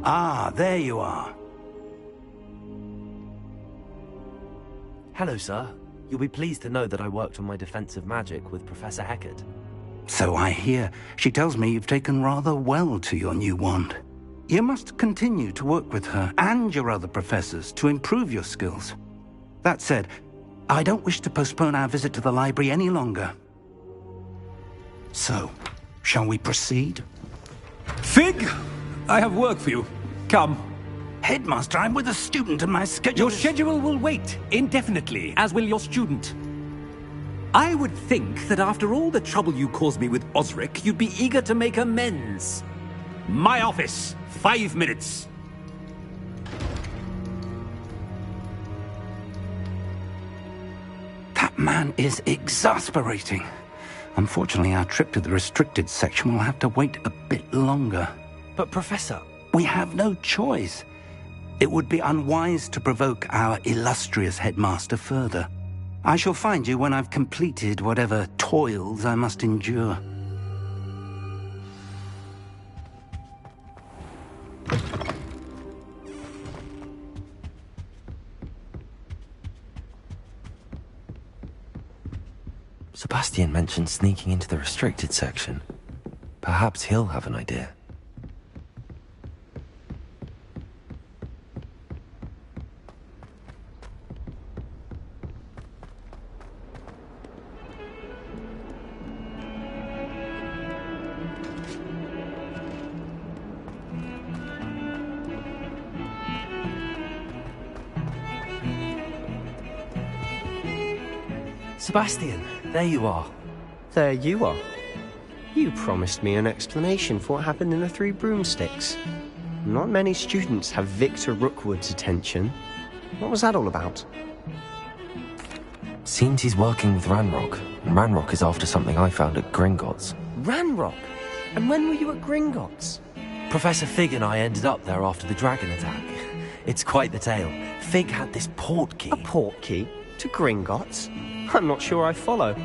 Ah, there you are. Hello, sir. You'll be pleased to know that I worked on my defensive magic with Professor Heckard. So I hear. She tells me you've taken rather well to your new wand. You must continue to work with her and your other professors to improve your skills. That said, I don't wish to postpone our visit to the library any longer. So, shall we proceed? Fig! I have work for you. Come. Headmaster, I'm with a student and my schedule Your schedule will wait indefinitely, as will your student. I would think that after all the trouble you caused me with Osric, you'd be eager to make amends. My office, 5 minutes. That man is exasperating. Unfortunately, our trip to the restricted section will have to wait a bit longer. But, Professor... We have no choice. It would be unwise to provoke our illustrious headmaster further. I shall find you when I've completed whatever toils I must endure. Sebastian mentioned sneaking into the restricted section. Perhaps he'll have an idea. Sebastian, there you are. There you are. You promised me an explanation for what happened in the Three Broomsticks. Not many students have Victor Rookwood's attention. What was that all about? Seems he's working with Ranrock, and Ranrock is after something I found at Gringotts. Ranrock? And when were you at Gringotts? Professor Fig and I ended up there after the dragon attack. It's quite the tale. Fig had this port key. A port key? To Gringotts? I'm not sure I follow.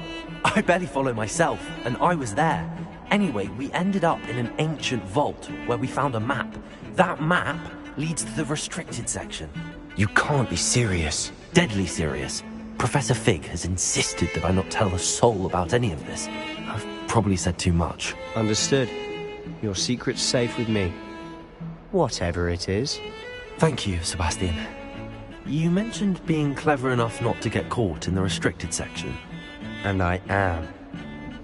I barely follow myself, and I was there. Anyway, we ended up in an ancient vault where we found a map. That map leads to the restricted section. You can't be serious. Deadly serious. Professor Fig has insisted that I not tell a soul about any of this. I've probably said too much. Understood. Your secret's safe with me. Whatever it is. Thank you, Sebastian. You mentioned being clever enough not to get caught in the restricted section. And I am.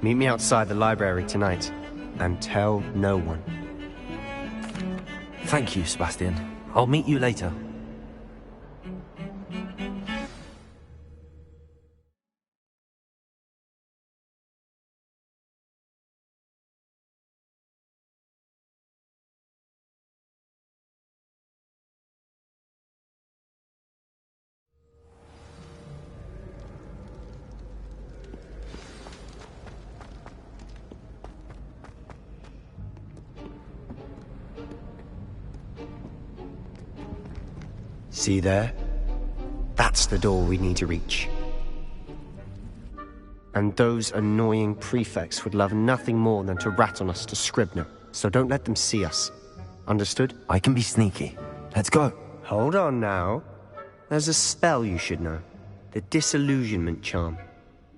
Meet me outside the library tonight, and tell no one. Thank you, Sebastian. I'll meet you later. See there? That's the door we need to reach. And those annoying prefects would love nothing more than to rat on us to Scribner, so don't let them see us. Understood? I can be sneaky. Let's go. Hold on now. There's a spell you should know. The Disillusionment Charm.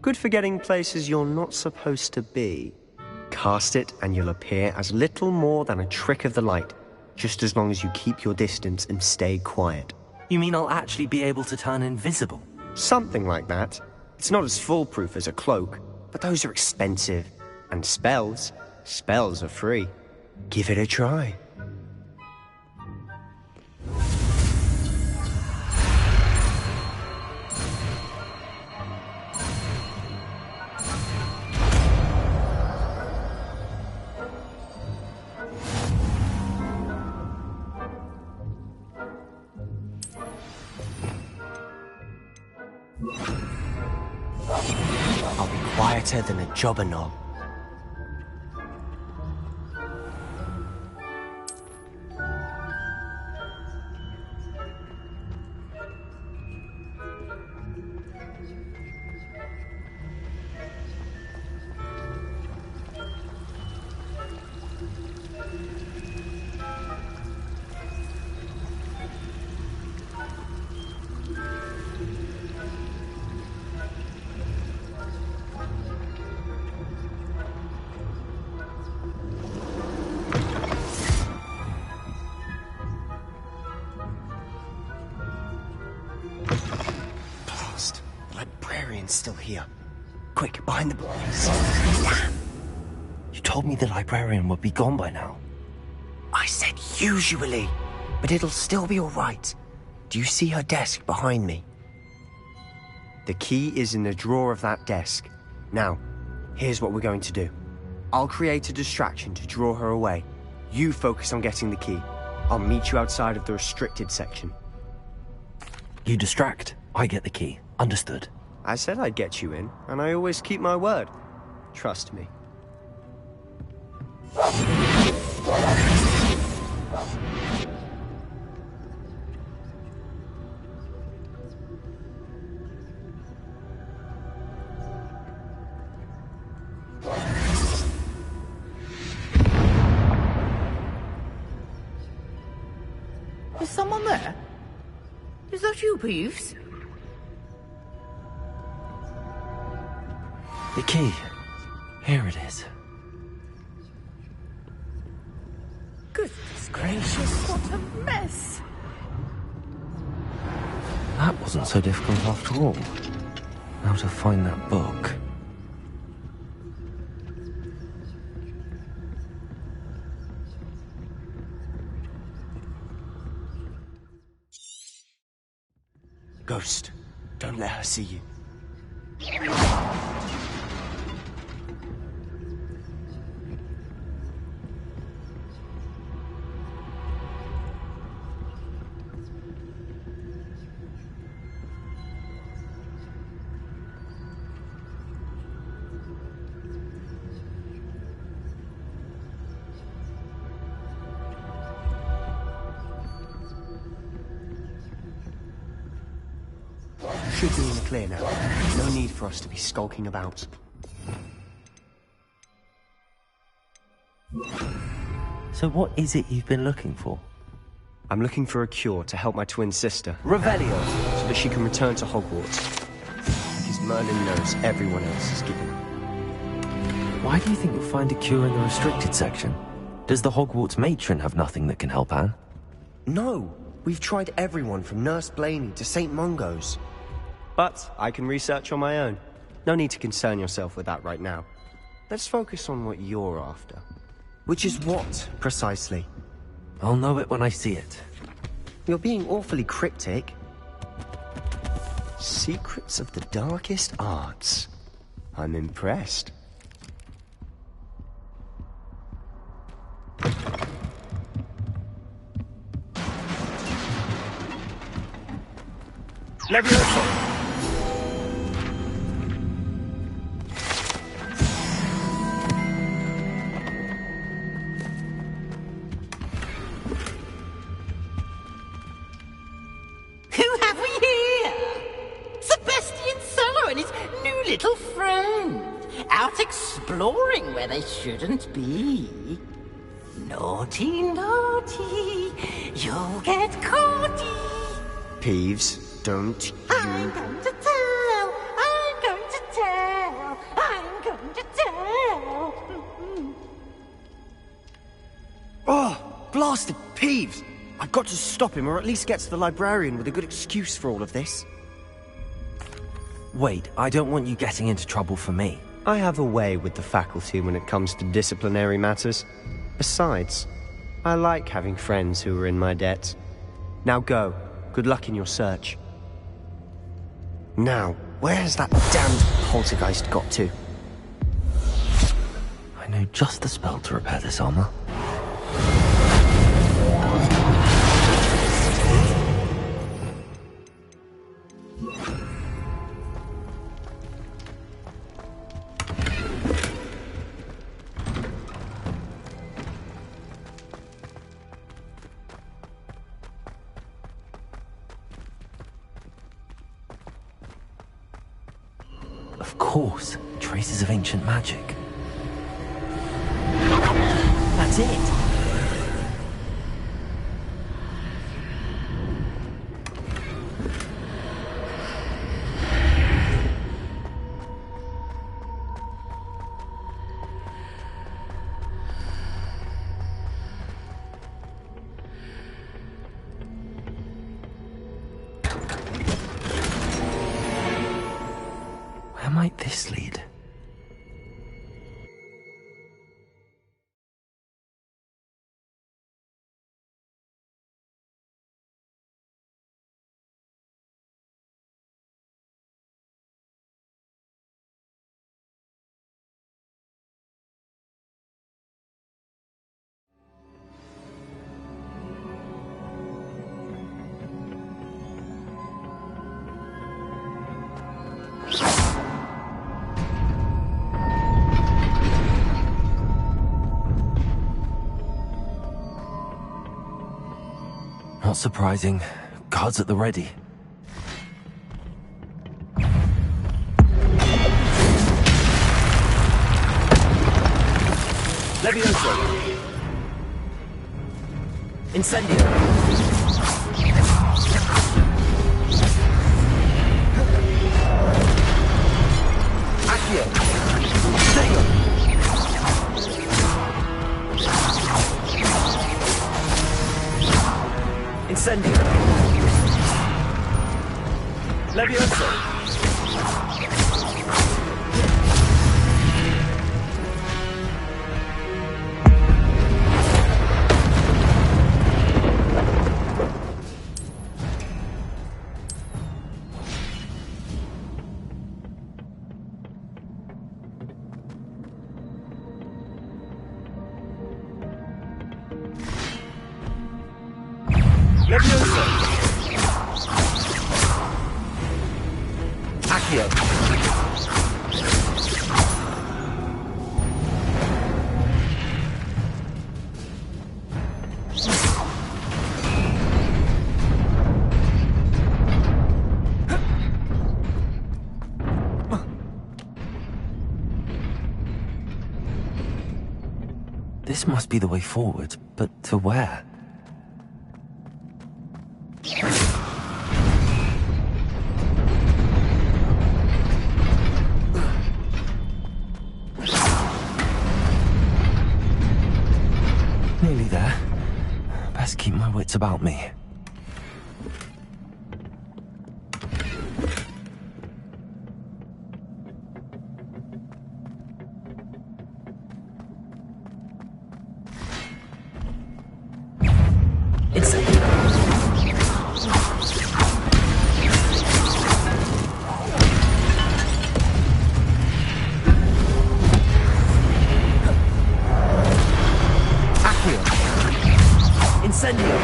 Good for getting places you're not supposed to be. Cast it and you'll appear as little more than a trick of the light, just as long as you keep your distance and stay quiet. You mean I'll actually be able to turn invisible? Something like that. It's not as foolproof as a cloak, but those are expensive. And spells are free. Give it a try. I'll be quieter than a jobberknoll. here. Quick, behind the bookcase. Damn! You told me the librarian would be gone by now. I said usually, but it'll still be all right. Do you see her desk behind me? The key is in the drawer of that desk. Now, here's what we're going to do. I'll create a distraction to draw her away. You focus on getting the key. I'll meet you outside of the restricted section. You distract, I get the key. Understood. I said I'd get you in, and I always keep my word. Trust me. Is someone there? Is that you, Peeves? The key. Here it is. Goodness gracious, what a mess! That wasn't so difficult after all. How to find that book. Ghost, don't let her see you. Should be in the clear now. No need for us to be skulking about. So what is it you've been looking for? I'm looking for a cure to help my twin sister, Revelio! so that she can return to Hogwarts. Because Merlin knows everyone else is giving up. Why do you think you'll find a cure in the restricted section? Does the Hogwarts matron have nothing that can help Anne? No! We've tried everyone from Nurse Blaney to St. Mungo's. But I can research on my own. No need to concern yourself with that right now. Let's focus on what you're after. Which is what, precisely? I'll know it when I see it. You're being awfully cryptic. Secrets of the darkest arts. I'm impressed. Leviosa! Little friend, out exploring where they shouldn't be. Naughty, naughty, you'll get caughty. Peeves, don't you... I'm going to tell, I'm going to tell, I'm going to tell. Oh, blasted Peeves! I've got to stop him, or at least get to the librarian with a good excuse for all of this. Wait, I don't want you getting into trouble for me. I have a way with the faculty when it comes to disciplinary matters. Besides, I like having friends who are in my debt. Now go. Good luck in your search. Now, where has that damned poltergeist got to? I know just the spell to repair this armor. Of course, traces of ancient magic. That's it! Where am I Not surprising. Guards at the ready. Levioso! Incendio! Accio! Stego! Incendio! Levioso! Levioso! Accio! This must be the way forward, but to where? Nearly there. Best keep my wits about me. It's... Incendio!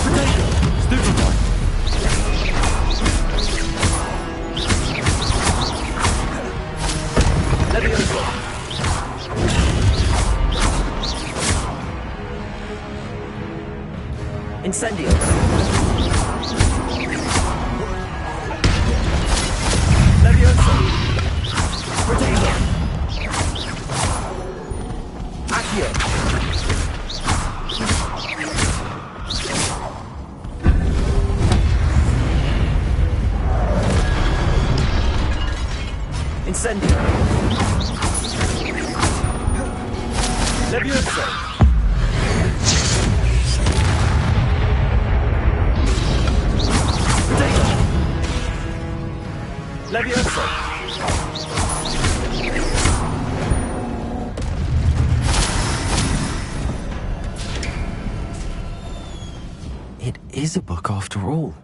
Potato! Stupefy! Levioso! Incendio! Levioso! Potato! Accio! Incendio! Levioso! Potato! Levioso! It is a book after all.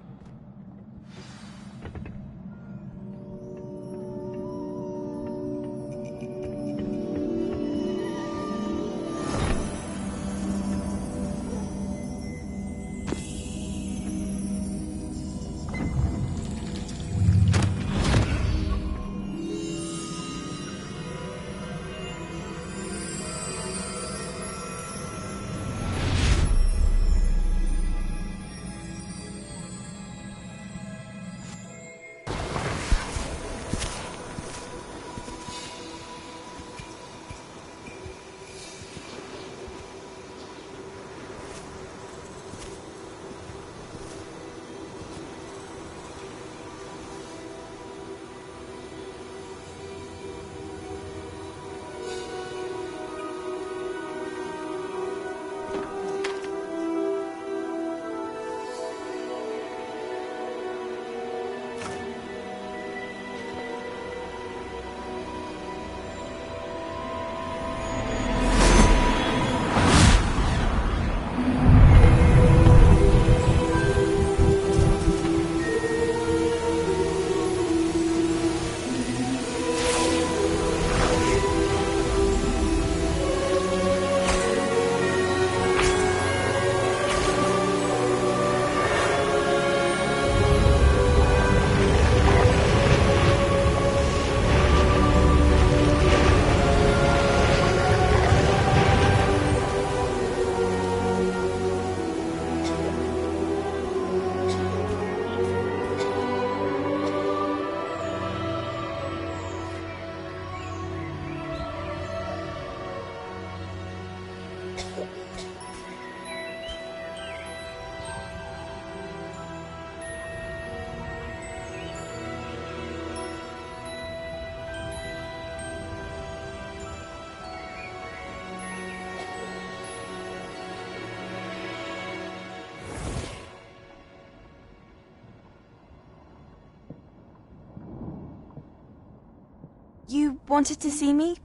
You wanted to see me?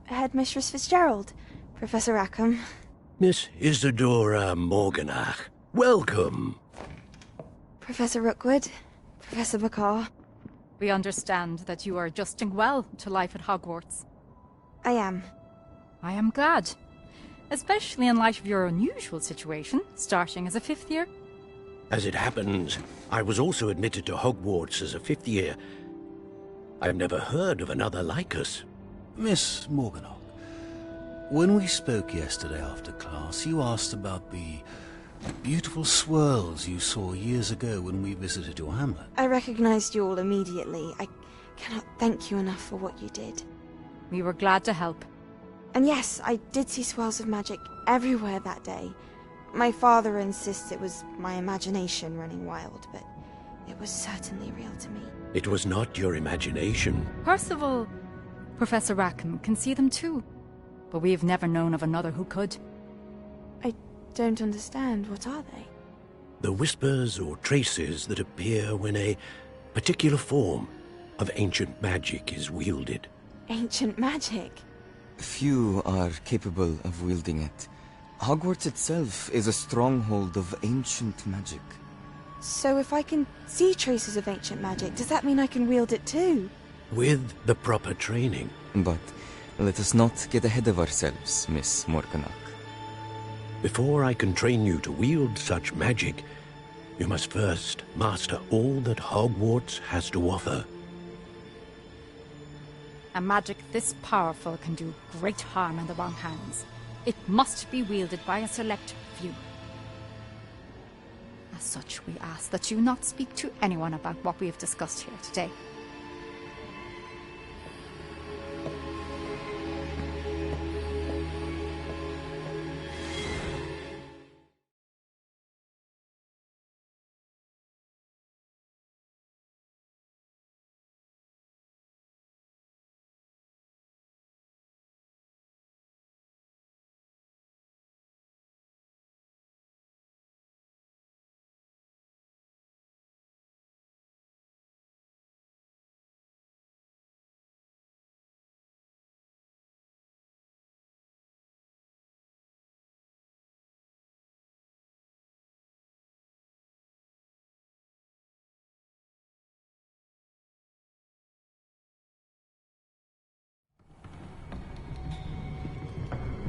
Headmistress Fitzgerald, Professor Rackham. Miss Isadora Morganach, welcome. Professor Rookwood, Professor Bakar. We understand that you are adjusting well to life at Hogwarts. I am. I am glad. Especially in light of your unusual situation, starting as a 5th year. As it happens, I was also admitted to Hogwarts as a 5th year. I've never heard of another like us. Miss Morganach, when we spoke yesterday after class, you asked about the beautiful swirls you saw years ago when we visited your hamlet. I recognized you all immediately. I cannot thank you enough for what you did. We were glad to help. And yes, I did see swirls of magic everywhere that day. My father insists it was my imagination running wild, but it was certainly real to me. It was not your imagination. Percival, Professor Rackham can see them too. But we have never known of another who could. I don't understand. What are they? The whispers or traces that appear when a particular form of ancient magic is wielded. Ancient magic? Few are capable of wielding it. Hogwarts itself is a stronghold of ancient magic. So if I can see traces of ancient magic, does that mean I can wield it too? With the proper training. But let us not get ahead of ourselves, Miss Morganach. Before I can train you to wield such magic, you must first master all that Hogwarts has to offer. A magic this powerful can do great harm in the wrong hands. It must be wielded by a select few. As such, we ask that you not speak to anyone about what we have discussed here today.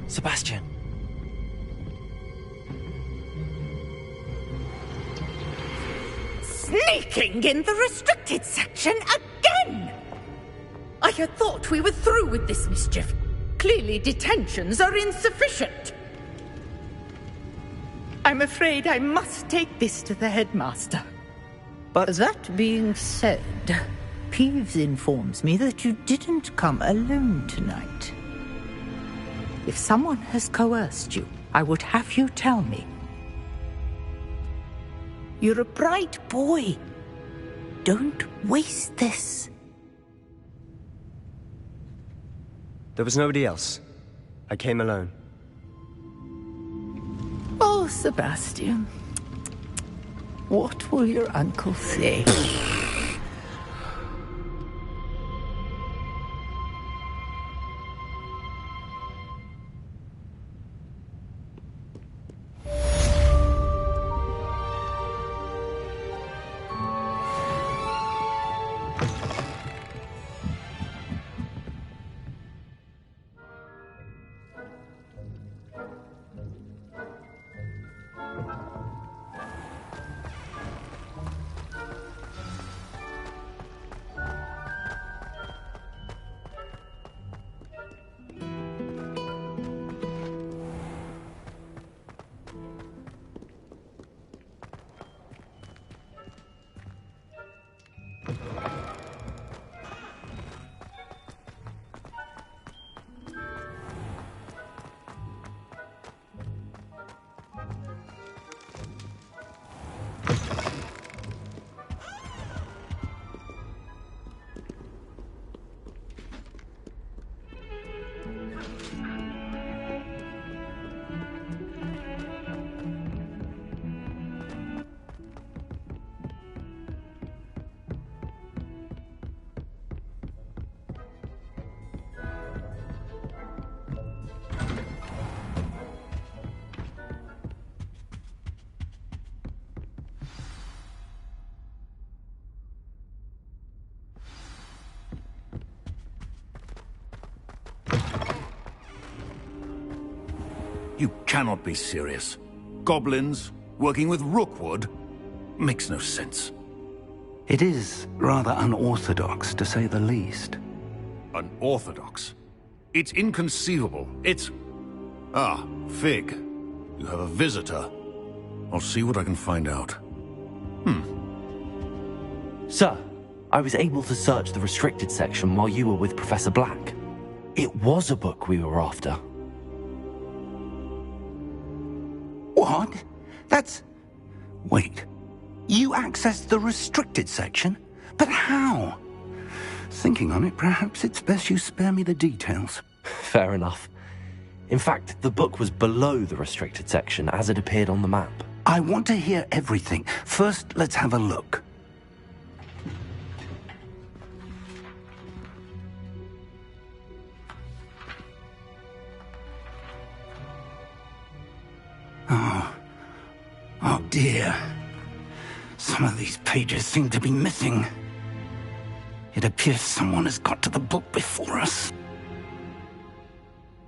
Sebastian. Sneaking in the restricted section again! I had thought we were through with this mischief. Clearly detentions are insufficient. I'm afraid I must take this to the headmaster. But that being said, Peeves informs me that you didn't come alone tonight. If someone has coerced you, I would have you tell me. You're a bright boy. Don't waste this. There was nobody else. I came alone. Oh, Sebastian. What will your uncle say? You cannot be serious. Goblins working with Rookwood? Makes no sense. It is rather unorthodox, to say the least. Unorthodox? It's inconceivable. It's... Ah, Fig. You have a visitor. I'll see what I can find out. Sir, I was able to search the restricted section while you were with Professor Black. It was a book we were after. What? That's... Wait. You accessed the restricted section? But how? Thinking on it, perhaps it's best you spare me the details. Fair enough. In fact, the book was below the restricted section as it appeared on the map. I want to hear everything. First, let's have a look. Oh dear. Some of these pages seem to be missing. It appears someone has got to the book before us.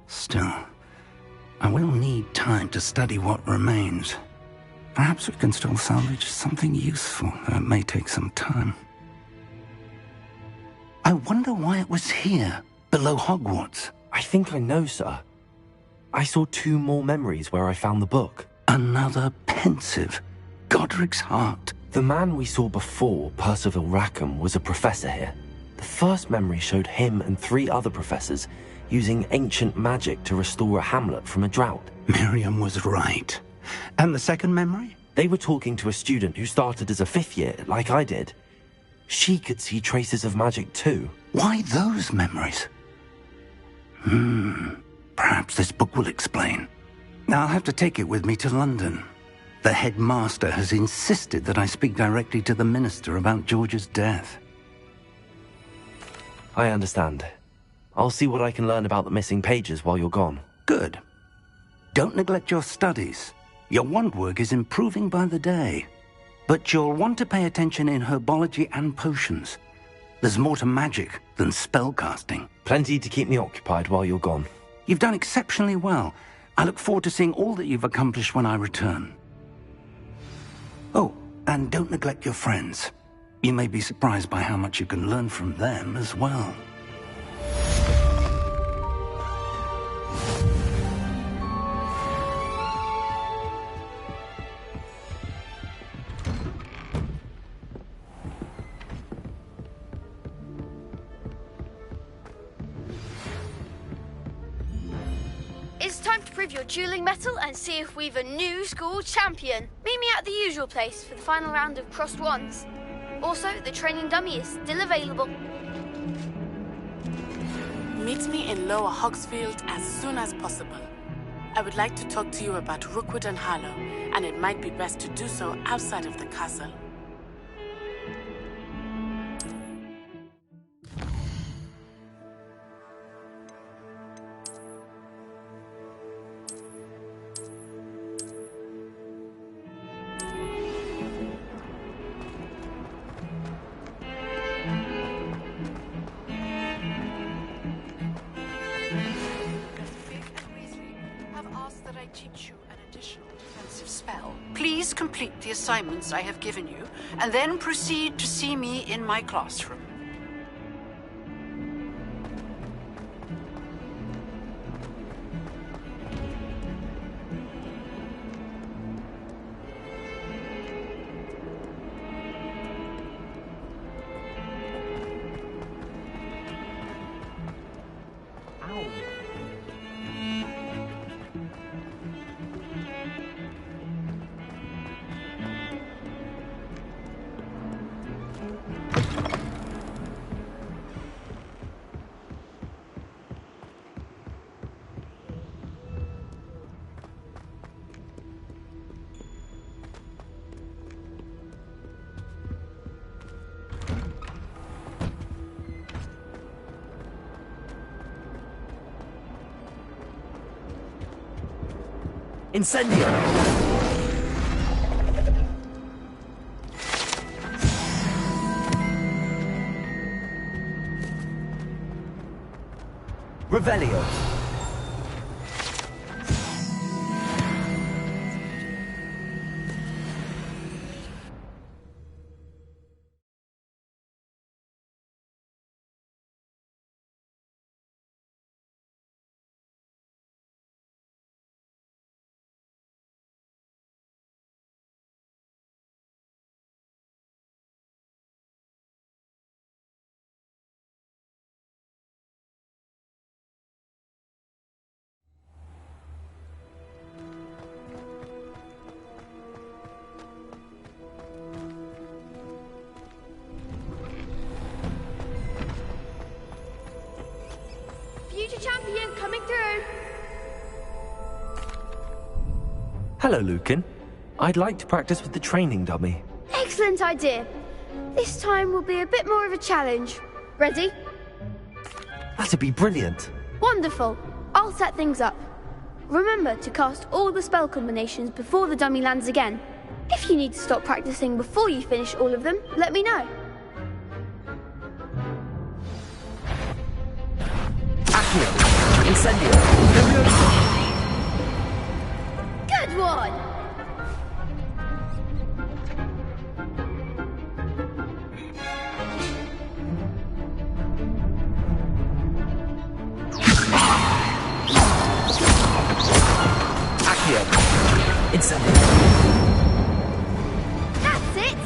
Still, I will need time to study what remains. Perhaps we can still salvage something useful, though it may take some time. I wonder why it was here, below Hogwarts. I think I know, sir. I saw 2 more memories where I found the book. Another pensive. Godric's heart. The man we saw before, Percival Rackham, was a professor here. The first memory showed him and 3 other professors using ancient magic to restore a hamlet from a drought. Miriam was right. And the second memory? They were talking to a student who started as a 5th year, like I did. She could see traces of magic too. Why those memories? Perhaps this book will explain. I'll have to take it with me to London. The headmaster has insisted that I speak directly to the minister about George's death. I understand. I'll see what I can learn about the missing pages while you're gone. Good. Don't neglect your studies. Your wand work is improving by the day. But you'll want to pay attention in herbology and potions. There's more to magic than spellcasting. Plenty to keep me occupied while you're gone. You've done exceptionally well. I look forward to seeing all that you've accomplished when I return. Oh, and don't neglect your friends. You may be surprised by how much you can learn from them as well. It's time to prove your dueling mettle and see if we've a new school champion. Meet me at the usual place for the final round of crossed wands. Also, the training dummy is still available. Meet me in Lower Hogsfield as soon as possible. I would like to talk to you about Rookwood and Harlow, and it might be best to do so outside of the castle. Please complete the assignments I have given you, and then proceed to see me in my classroom. Incendio! Revelio! Hello, Lucan. I'd like to practice with the training dummy. Excellent idea. This time will be a bit more of a challenge. Ready? That'd be brilliant. Wonderful. I'll set things up. Remember to cast all the spell combinations before the dummy lands again. If you need to stop practicing before you finish all of them, let me know. Accio! Incendio! Good one! Accio! Incendio! That's it!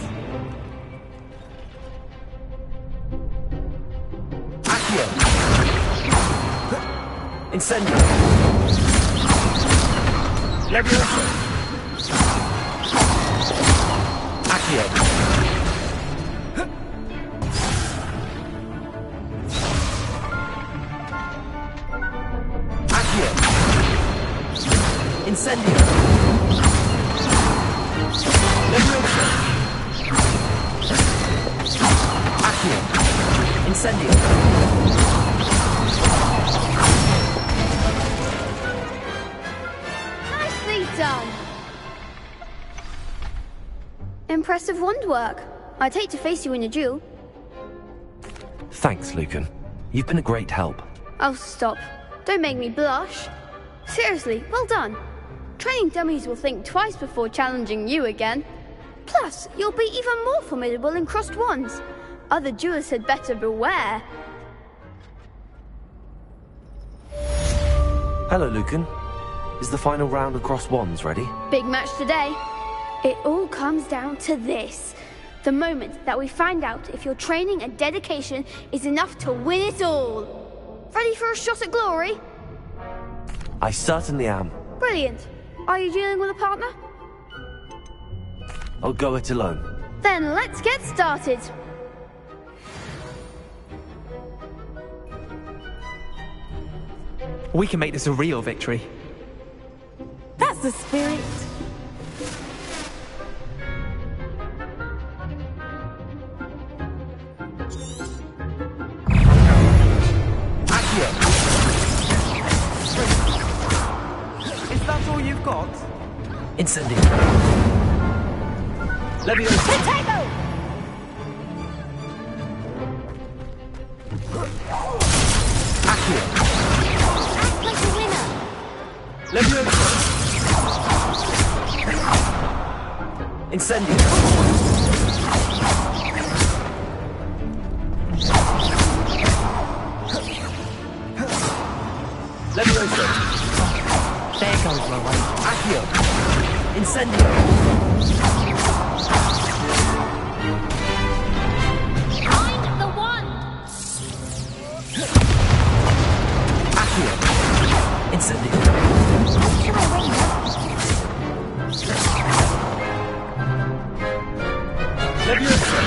Accio! Incendio! Levioso! Accio! Accio! Incendio! Levioso! Accio! Incendio! Done. Impressive wand work. I'd hate to face you in a duel. Thanks, Lucan. You've been a great help. Oh, stop. Don't make me blush. Seriously, well done. Training dummies will think twice before challenging you again. Plus, you'll be even more formidable in crossed wands. Other duelists had better beware. Hello, Lucan. Is the final round of crossed wands ready? Big match today. It all comes down to this. The moment that we find out if your training and dedication is enough to win it all. Ready for a shot at glory? I certainly am. Brilliant. Are you dealing with a partner? I'll go it alone. Then let's get started. We can make this a real victory. That's the spirit. Accio! Is that all you've got? Incendio! Levioso! Potato! Accio! Act like a winner! Levioso! Incendio! Levioso! There goes my way. Accio! Incendio! Find the wand! Accio! Incendio! Should I wait? Levioso!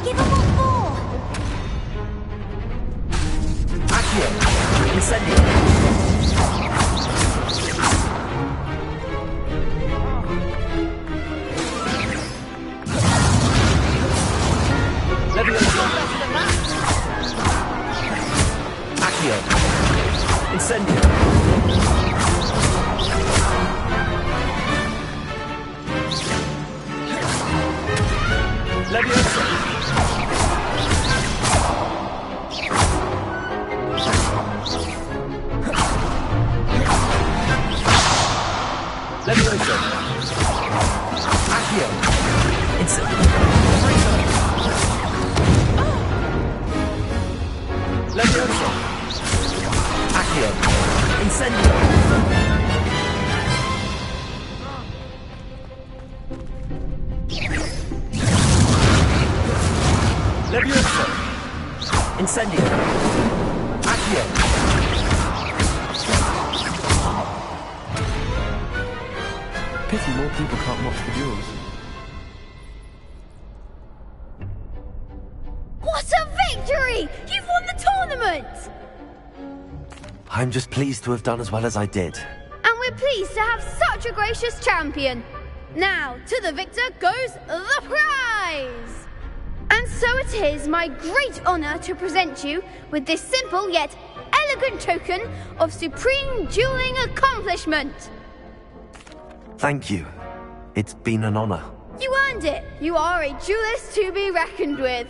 Give him what for! Accio! Incendio! Levioso! Accio! Incendio! Levioso! Levioso! Accio! Incendio! Levioso! Accio! Incendio! Levioso! Incendio! Accio! Pity more people can't watch the duels. What a victory! You've won the tournament! I'm just pleased to have done as well as I did. And we're pleased to have such a gracious champion. Now, to the victor goes the prize! And so it is my great honour to present you with this simple yet elegant token of supreme dueling accomplishment. Thank you. It's been an honor. You earned it. You are a duelist to be reckoned with.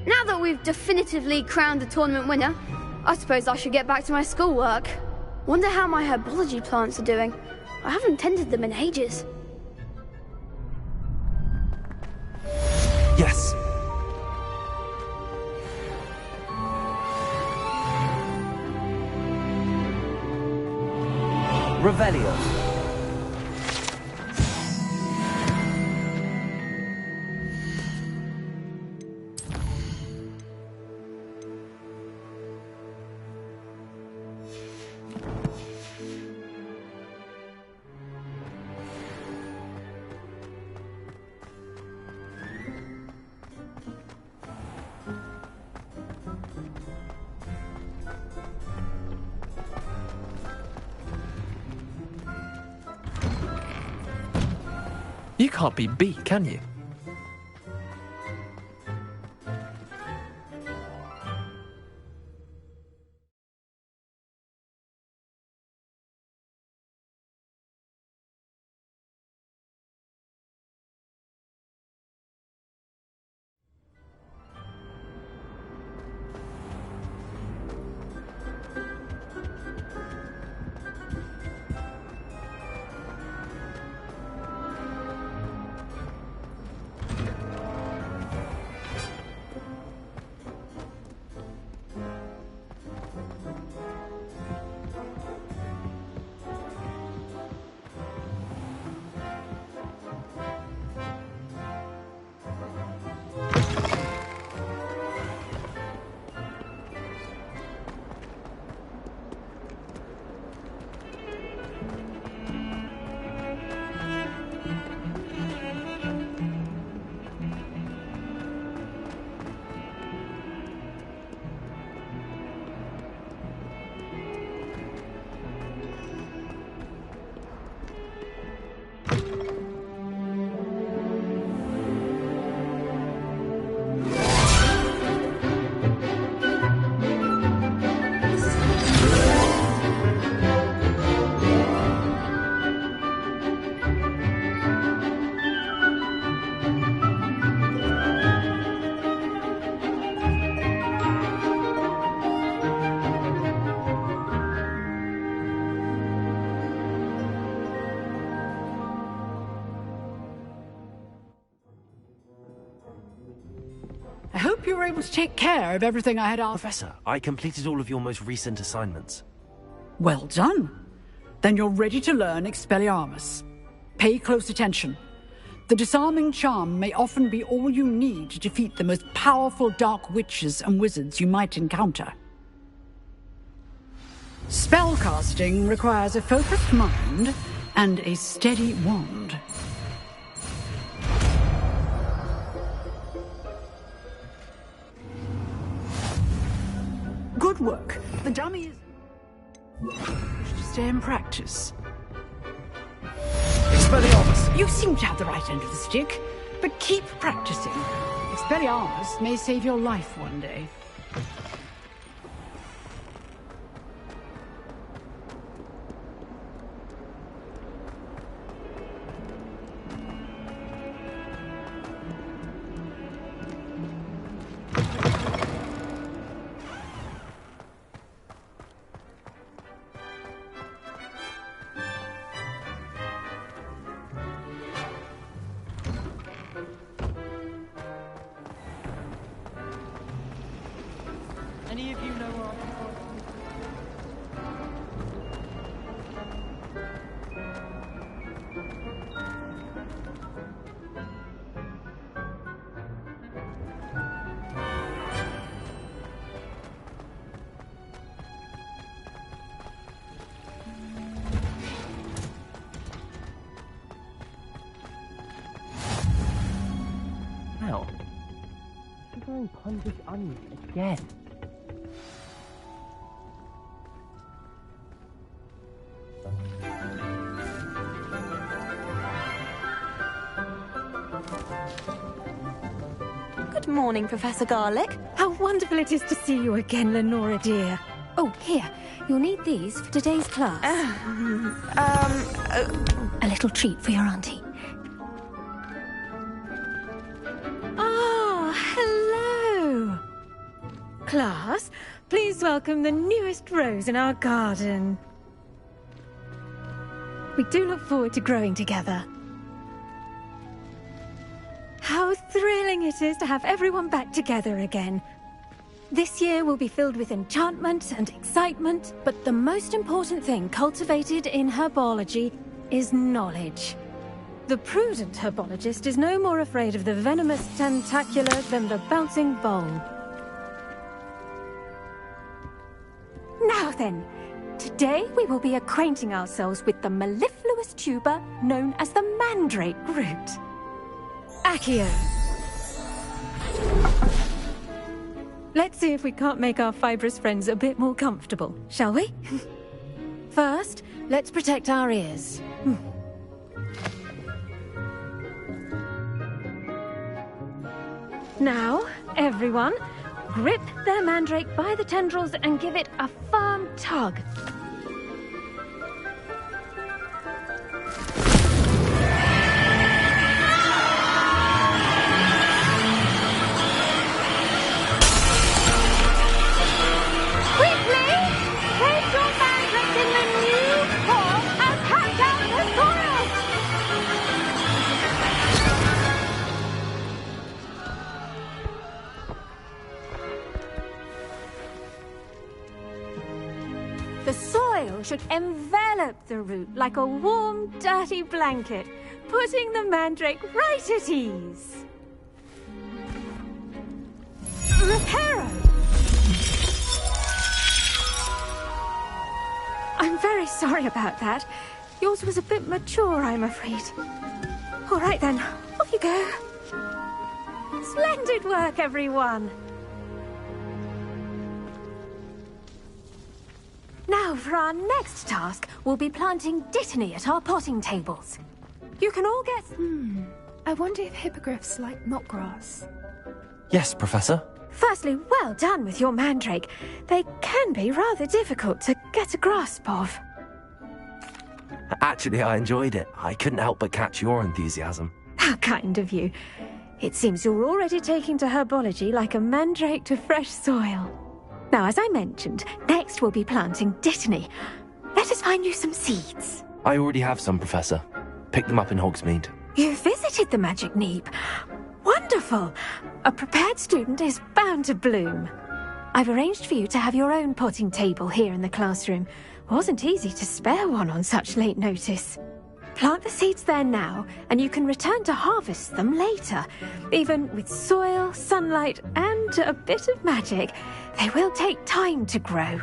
Now that we've definitively crowned the tournament winner, I suppose I should get back to my schoolwork. Wonder how my herbology plants are doing. I haven't tended them in ages. Yes. Revelio. You can't be beat, can you? I hope you were able to take care of everything I had asked. Professor, I completed all of your most recent assignments. Well done. Then you're ready to learn Expelliarmus. Pay close attention. The disarming charm may often be all you need to defeat the most powerful dark witches and wizards you might encounter. Spellcasting requires a focused mind and a steady wand. Good work. The dummy is... to stay in practice. Expelliarmus! You seem to have the right end of the stick, but keep practicing. Expelliarmus may save your life one day. Any of you know where I can find... Now, sugaring pungent onion again. Good morning, Professor Garlick. How wonderful it is to see you again, Lenora dear. Oh, here. You'll need these for today's class. A little treat for your auntie. Ah, hello. Class, please welcome the newest rose in our garden. We do look forward to growing together. How thrilling it is to have everyone back together again. This year will be filled with enchantment and excitement, but the most important thing cultivated in herbology is knowledge. The prudent herbologist is no more afraid of the venomous tentacula than the bouncing vole. Now then, today we will be acquainting ourselves with the mellifluous tuber known as the mandrake root. Accio. Let's see if we can't make our fibrous friends a bit more comfortable, shall we? First, let's protect our ears. Now, everyone, grip their mandrake by the tendrils and give it a firm tug. The soil should envelop the root like a warm, dirty blanket, putting the mandrake right at ease. Reparo! I'm very sorry about that. Yours was a bit mature, I'm afraid. All right then, off you go. Splendid work, everyone. Now, for our next task, we'll be planting dittany at our potting tables. You can all get... I wonder if hippogriffs like knotgrass. Yes, Professor. Firstly, well done with your mandrake. They can be rather difficult to get a grasp of. Actually, I enjoyed it. I couldn't help but catch your enthusiasm. How kind of you. It seems you're already taking to herbology like a mandrake to fresh soil. Now, as I mentioned, next we'll be planting dittany. Let us find you some seeds. I already have some, Professor. Picked them up in Hogsmeade. You visited the Magic Neep. Wonderful! A prepared student is bound to bloom. I've arranged for you to have your own potting table here in the classroom. Wasn't easy to spare one on such late notice. Plant the seeds there now, and you can return to harvest them later. Even with soil, sunlight, and a bit of magic, they will take time to grow.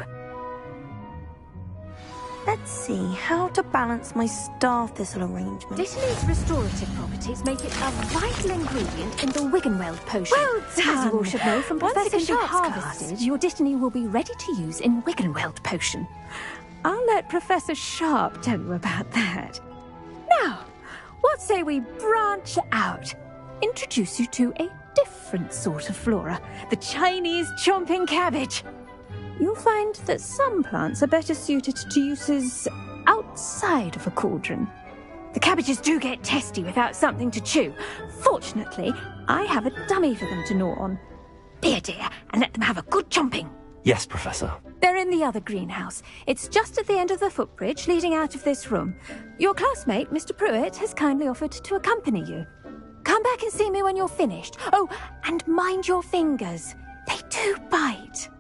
Let's see how to balance my star thistle arrangement. Dittany's restorative properties make it a vital ingredient in the Wiggenweld potion. Well done! As you all should know from Professor Sharp's class, your dittany will be ready to use in Wiggenweld potion. I'll let Professor Sharp tell you about that. Now, what say we branch out? Introduce you to a different sort of flora, the Chinese chomping cabbage. You'll find that some plants are better suited to uses outside of a cauldron. The cabbages do get testy without something to chew. Fortunately, I have a dummy for them to gnaw on. Be a dear and let them have a good chomping. Yes, Professor. They're in the other greenhouse. It's just at the end of the footbridge leading out of this room. Your classmate, Mr. Pruitt, has kindly offered to accompany you. Come back and see me when you're finished. Oh, and mind your fingers. They do bite.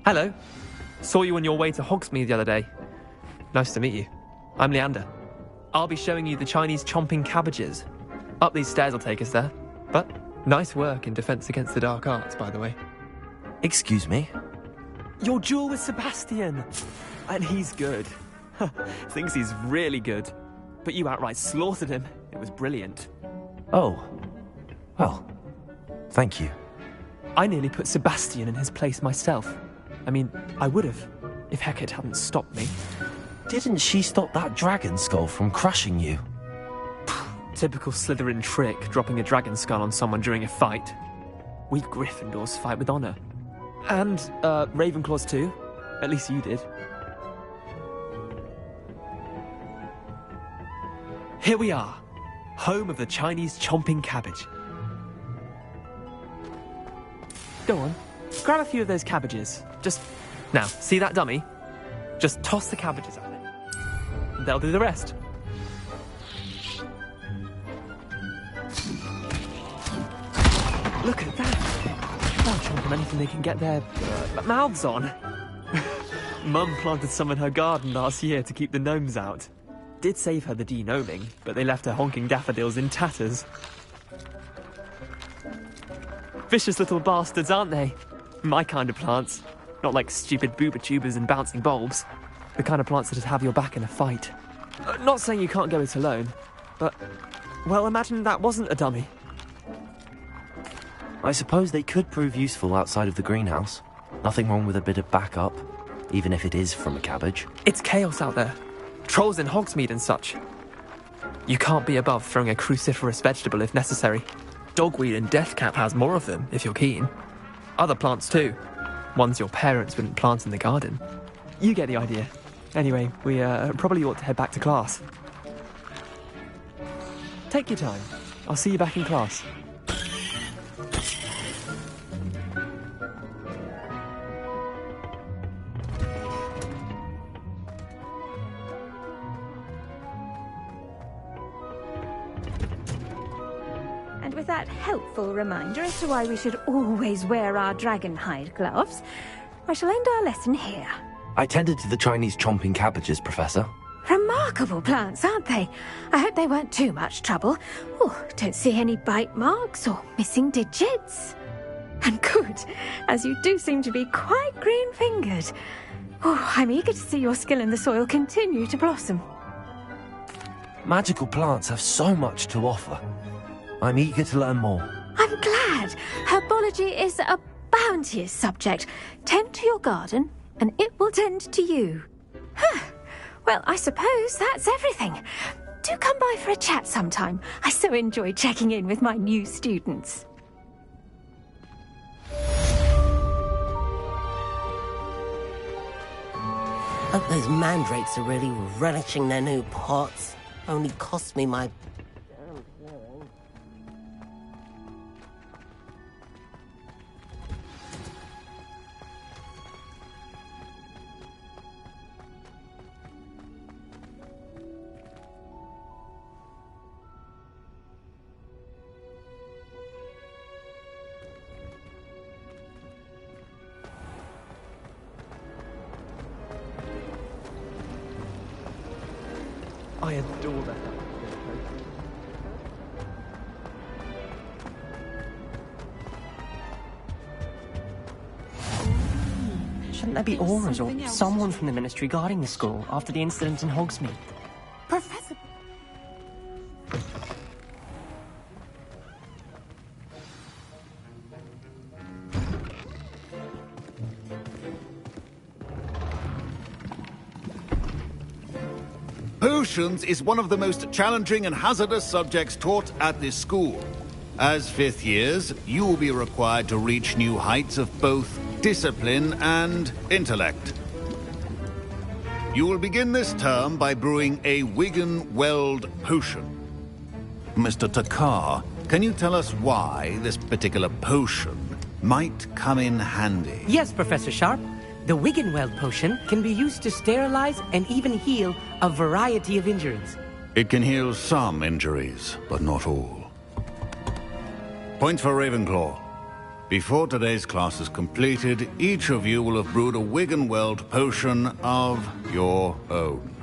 Hello. Saw you on your way to Hogsmeade the other day. Nice to meet you. I'm Leander. I'll be showing you the Chinese chomping cabbages. Up these stairs will take us there. But nice work in Defense Against the Dark Arts, by the way. Excuse me? Your duel with Sebastian. And he's good. Thinks he's really good. But you outright slaughtered him. It was brilliant. Oh. Well, thank you. I nearly put Sebastian in his place myself. I mean, I would have, if Hecate hadn't stopped me. Didn't she stop that dragon skull from crushing you? To typical Slytherin trick, dropping a dragon skull on someone during a fight. We Gryffindors fight with honor. And, Ravenclaws too. At least you did. Here we are, home of the Chinese chomping cabbage. Go on, grab a few of those cabbages. Now, see that dummy? Just toss the cabbages at it. They'll do the rest. Look at that. They'll chomp on anything they can get their mouths on. Mum planted some in her garden last year to keep the gnomes out. Did save her the de-gnoming, but they left her honking daffodils in tatters. Vicious little bastards, aren't they? My kind of plants. Not like stupid booba tubers and bouncing bulbs. The kind of plants that'd have your back in a fight. Not saying you can't go it alone, but, well, imagine that wasn't a dummy. I suppose they could prove useful outside of the greenhouse. Nothing wrong with a bit of backup, even if it is from a cabbage. It's chaos out there. Trolls in Hogsmeade and such. You can't be above throwing a cruciferous vegetable if necessary. Dogweed and deathcap has more of them, if you're keen. Other plants too. Ones your parents wouldn't plant in the garden. You get the idea. Anyway, we probably ought to head back to class. Take your time. I'll see you back in class. And with that helpful reminder as to why we should always wear our dragon hide gloves, I shall end our lesson here. I tended to the Chinese chomping cabbages, Professor. Remarkable plants, aren't they? I hope they weren't too much trouble. Oh, don't see any bite marks or missing digits. And good, as you do seem to be quite green-fingered. Oh, I'm eager to see your skill in the soil continue to blossom. Magical plants have so much to offer. I'm eager to learn more. I'm glad. Herbology is a bounteous subject. Tend to your garden, and it will tend to you. Huh. Well, I suppose that's everything. Do come by for a chat sometime. I so enjoy checking in with my new students. Hope those mandrakes are really relishing their new pots. Only cost me my... I adore that. Shouldn't there be auras or someone from the Ministry guarding the school after the incident in Hogsmeade? Professor... Potions is one of the most challenging and hazardous subjects taught at this school. As fifth years, you will be required to reach new heights of both discipline and intellect. You will begin this term by brewing a Wiggenweld potion. Mr. Takar, can you tell us why this particular potion might come in handy? Yes, Professor Sharp. The Wiggenweld potion can be used to sterilize and even heal a variety of injuries. It can heal some injuries, but not all. Points for Ravenclaw. Before today's class is completed, each of you will have brewed a Wiggenweld potion of your own.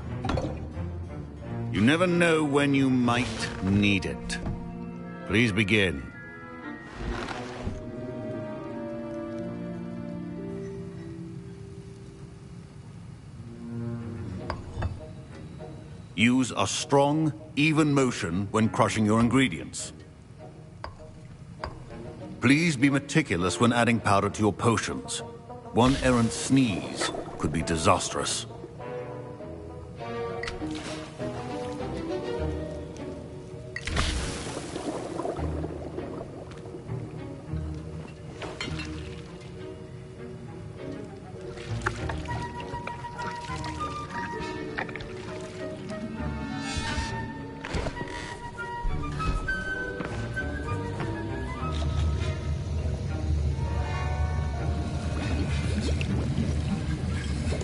You never know when you might need it. Please begin. Use a strong, even motion when crushing your ingredients. Please be meticulous when adding powder to your potions. One errant sneeze could be disastrous.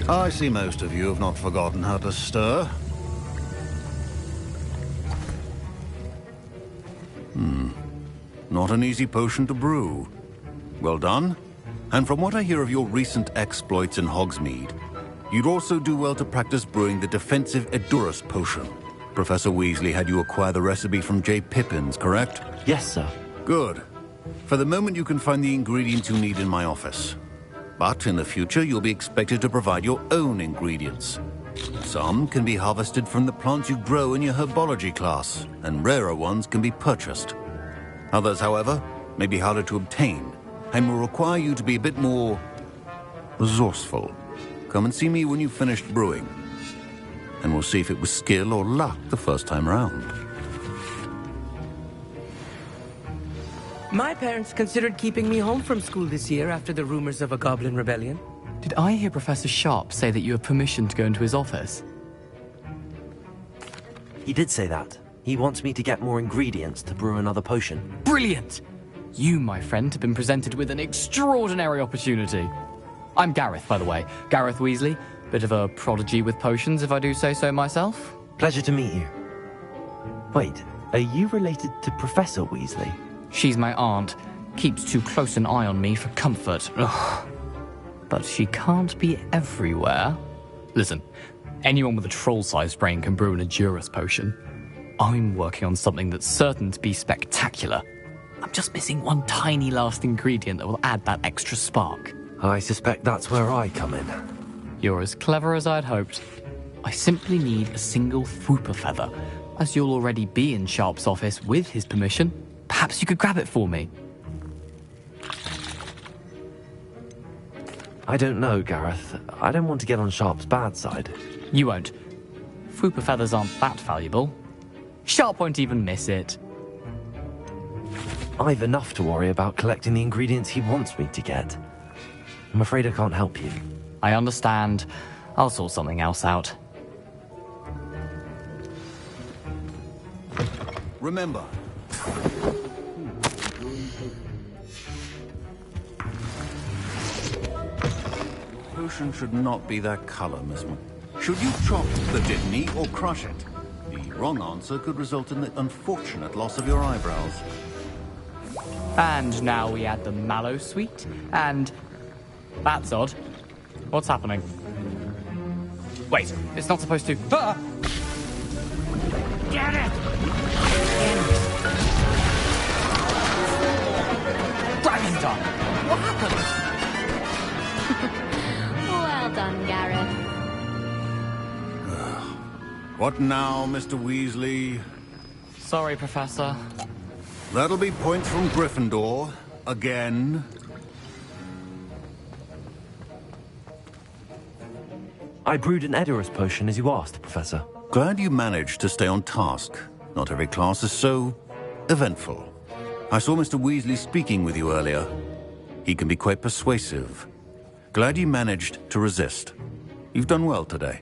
I see most of you have not forgotten how to stir. Not an easy potion to brew. Well done. And from what I hear of your recent exploits in Hogsmeade, you'd also do well to practice brewing the defensive Edurus potion. Professor Weasley had you acquire the recipe from J. Pippins, correct? Yes, sir. Good. For the moment, you can find the ingredients you need in my office. But in the future, you'll be expected to provide your own ingredients. Some can be harvested from the plants you grow in your herbology class, and rarer ones can be purchased. Others, however, may be harder to obtain, and will require you to be a bit more resourceful. Come and see me when you've finished brewing, and we'll see if it was skill or luck the first time around. My parents considered keeping me home from school this year after the rumors of a goblin rebellion. Did I hear Professor Sharp say that you have permission to go into his office? He did say that. He wants me to get more ingredients to brew another potion. Brilliant! You, my friend, have been presented with an extraordinary opportunity. I'm Gareth, by the way. Gareth Weasley. Bit of a prodigy with potions, if I do say so myself. Pleasure to meet you. Wait, are you related to Professor Weasley? She's my aunt. Keeps too close an eye on me for comfort. Ugh. But she can't be everywhere. Listen, anyone with a troll-sized brain can brew an Edurus potion. I'm working on something that's certain to be spectacular. I'm just missing one tiny last ingredient that will add that extra spark. I suspect that's where I come in. You're as clever as I'd hoped. I simply need a single Fwooper feather. As you'll already be in Sharp's office with his permission, perhaps you could grab it for me. I don't know, Gareth. I don't want to get on Sharp's bad side. You won't. Fwooper feathers aren't that valuable. Sharp won't even miss it. I've enough to worry about collecting the ingredients he wants me to get. I'm afraid I can't help you. I understand. I'll sort something else out. Remember, potion should not be that color, Miss M. Should you chop the Dittany or crush it? The wrong answer could result in the unfortunate loss of your eyebrows. And now we add the mallow sweet, and... That's odd. What's happening? Wait, it's not supposed to... Ah! Get it! Dragon time! What happened? Well done, Gareth. What now, Mr. Weasley? Sorry, Professor. That'll be points from Gryffindor. Again. I brewed an Edurus potion as you asked, Professor. Glad you managed to stay on task. Not every class is so eventful. I saw Mr. Weasley speaking with you earlier. He can be quite persuasive. Glad you managed to resist. You've done well today.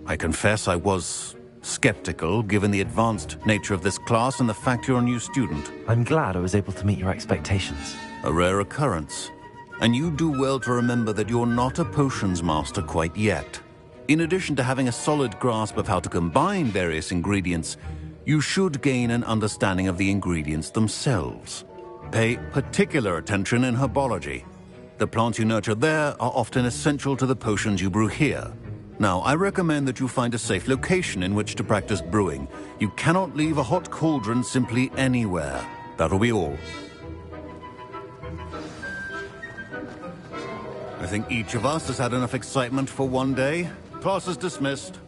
I confess I was skeptical, given the advanced nature of this class and the fact you're a new student. I'm glad I was able to meet your expectations. A rare occurrence. And you do well to remember that you're not a potions master quite yet. In addition to having a solid grasp of how to combine various ingredients, you should gain an understanding of the ingredients themselves. Pay particular attention in herbology. The plants you nurture there are often essential to the potions you brew here. Now, I recommend that you find a safe location in which to practice brewing. You cannot leave a hot cauldron simply anywhere. That'll be all. I think each of us has had enough excitement for one day. Class is dismissed.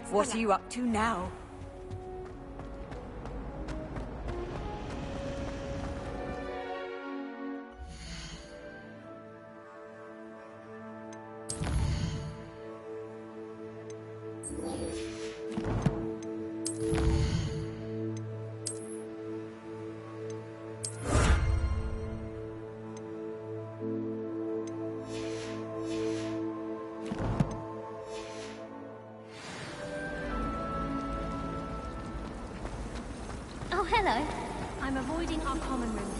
What are you up to now? hello. I'm avoiding our common room.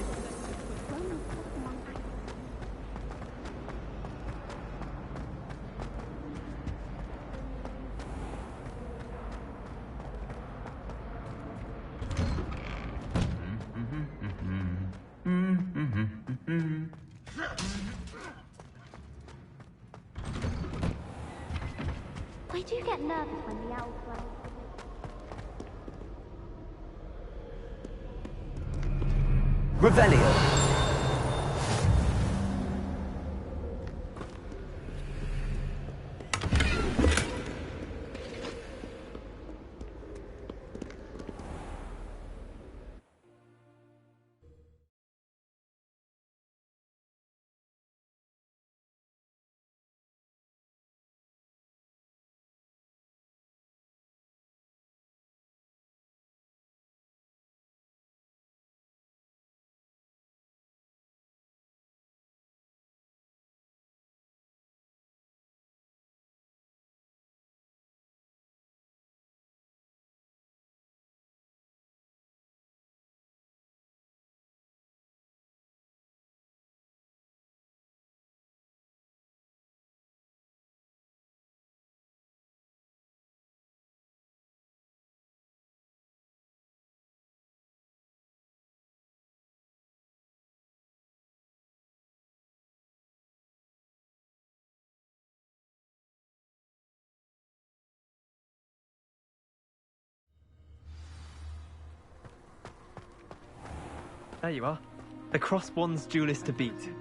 I do get nervous when the owls fly. Revelio. There you are. The cross one's duelist to beat.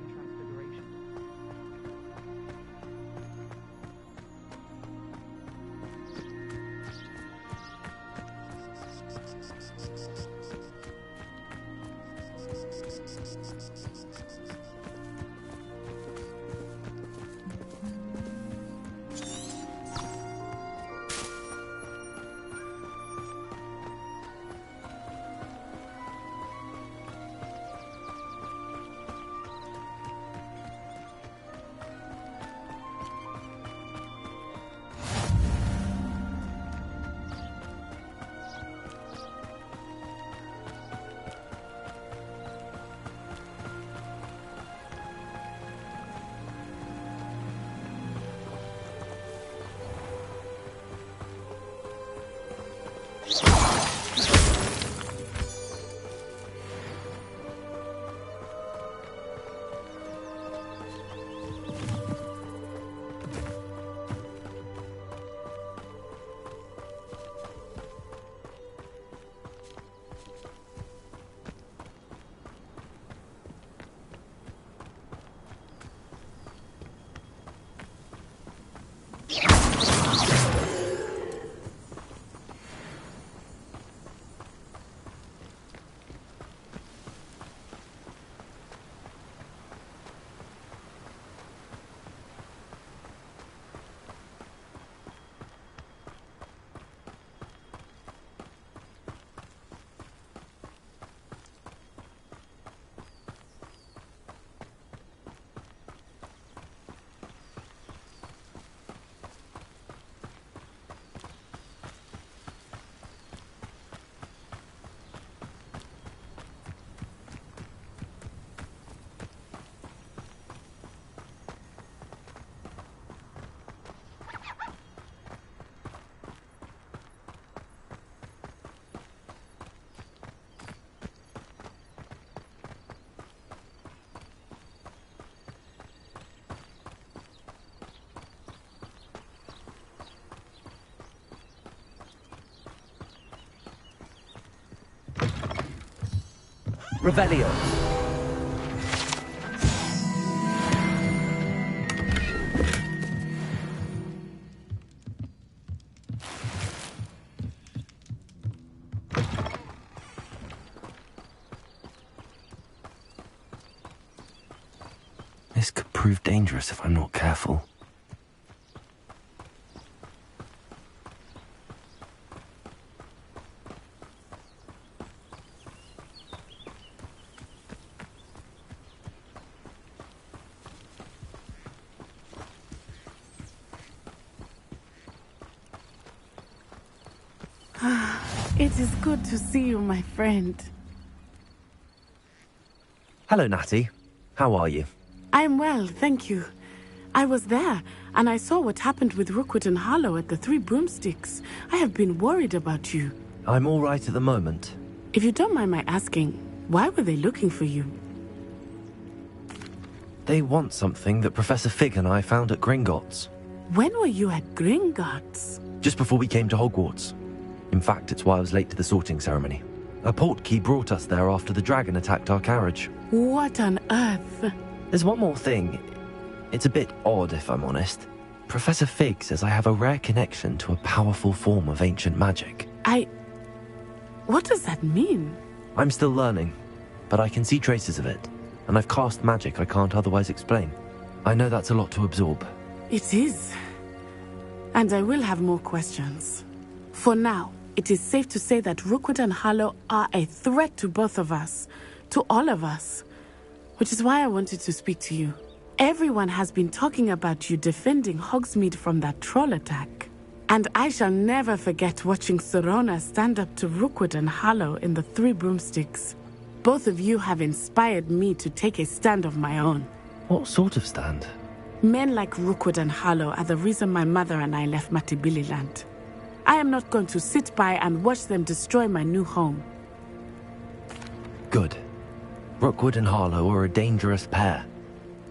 Revelio. This could prove dangerous if I'm not careful. It is good to see you, my friend. Hello, Natty. How are you? I'm well, thank you. I was there, and I saw what happened with Rookwood and Harlow at the Three Broomsticks. I have been worried about you. I'm all right at the moment. If you don't mind my asking, why were they looking for you? They want something that Professor Fig and I found at Gringotts. When were you at Gringotts? Just before we came to Hogwarts. In fact, it's why I was late to the sorting ceremony. A portkey brought us there after the dragon attacked our carriage. What on earth? There's one more thing. It's a bit odd, if I'm honest. Professor Fig says I have a rare connection to a powerful form of ancient magic. What does that mean? I'm still learning, but I can see traces of it, and I've cast magic I can't otherwise explain. I know that's a lot to absorb. It is. And I will have more questions. For now, it is safe to say that Rookwood and Harlow are a threat to both of us, to all of us, which is why I wanted to speak to you. Everyone has been talking about you defending Hogsmeade from that troll attack. And I shall never forget watching Serona stand up to Rookwood and Harlow in the Three Broomsticks. Both of you have inspired me to take a stand of my own. What sort of stand? Men like Rookwood and Harlow are the reason my mother and I left Matibililand. I am not going to sit by and watch them destroy my new home. Good. Rookwood and Harlow are a dangerous pair.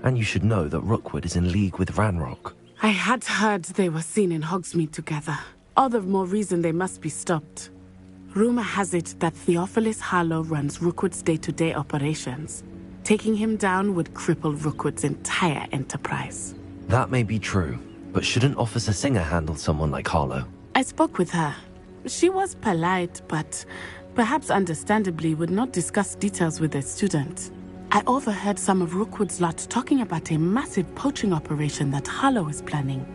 And you should know that Rookwood is in league with Ranrock. I had heard they were seen in Hogsmeade together. All the more reason they must be stopped. Rumor has it that Theophilus Harlow runs Rookwood's day-to-day operations. Taking him down would cripple Rookwood's entire enterprise. That may be true, but shouldn't Officer Singer handle someone like Harlow? I spoke with her. She was polite, but perhaps understandably would not discuss details with a student. I overheard some of Rookwood's lot talking about a massive poaching operation that Harlow is planning.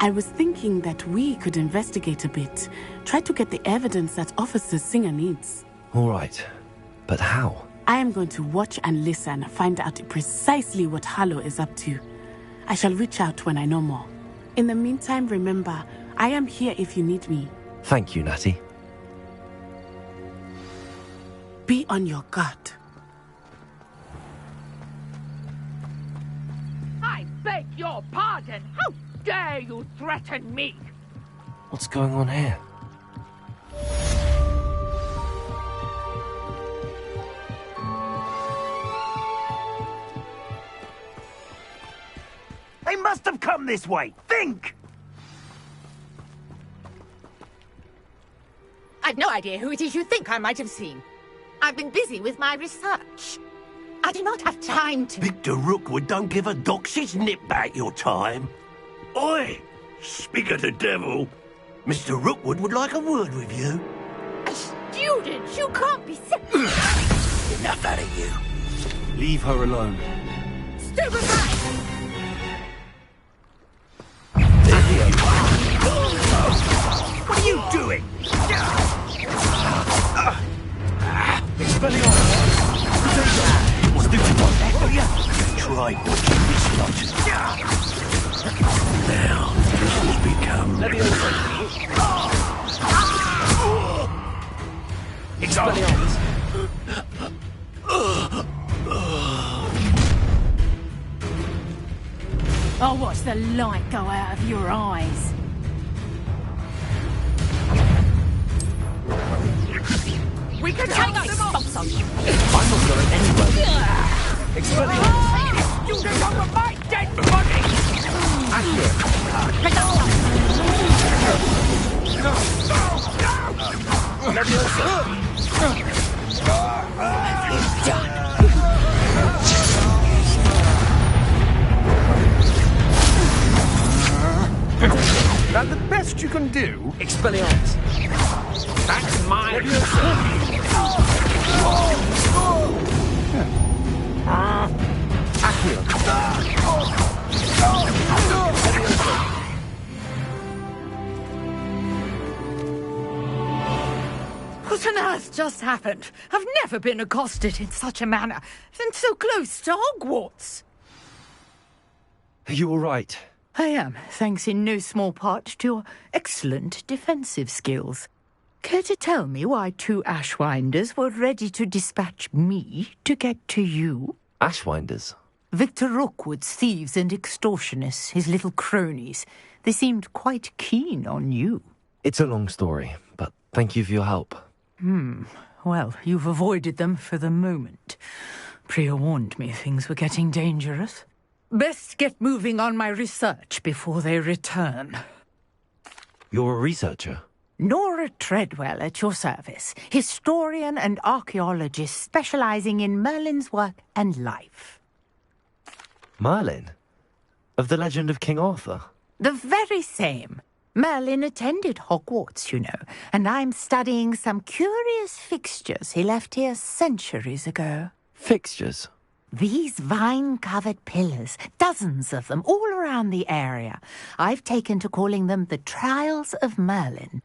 I was thinking that we could investigate a bit, try to get the evidence that Officer Singer needs. All right, but how? I am going to watch and listen, find out precisely what Harlow is up to. I shall reach out when I know more. In the meantime, remember, I am here if you need me. Thank you, Natty. Be on your guard. I beg your pardon! How dare you threaten me? What's going on here? They must have come this way! Think! I've no idea who it is you think I might have seen. I've been busy with my research. I do not have time to... Victor Rookwood don't give a doxy's nip back your time. Oi! Speak of the devil. Mr. Rookwood would like a word with you. A student? You can't be sick. Enough out of you. Leave her alone. Stupid right! What are you doing? Try watching this lot. Now, this has become... Expelliarmus. I'll watch the light go out of your eyes. We can take them off. I'm not going anywhere. Expelliarmus. You don't know my dead body! He's done. That the best you can do? Expelliarmus. That's mine. What on earth just happened? I've never been accosted in such a manner, and so close to Hogwarts. Are you all right? I am, thanks in no small part to your excellent defensive skills. Care to tell me why 2 Ashwinders were ready to dispatch me to get to you? Ashwinders? Victor Rookwood's thieves and extortionists, his little cronies. They seemed quite keen on you. It's a long story, but thank you for your help. Well, you've avoided them for the moment. Priya warned me things were getting dangerous. Best get moving on my research before they return. You're a researcher? Nora Treadwell at your service, historian and archaeologist specializing in Merlin's work and life. Merlin? Of the legend of King Arthur? The very same. Merlin attended Hogwarts, you know, and I'm studying some curious fixtures he left here centuries ago. Fixtures? These vine-covered pillars, dozens of them, all around the area. I've taken to calling them the Trials of Merlin.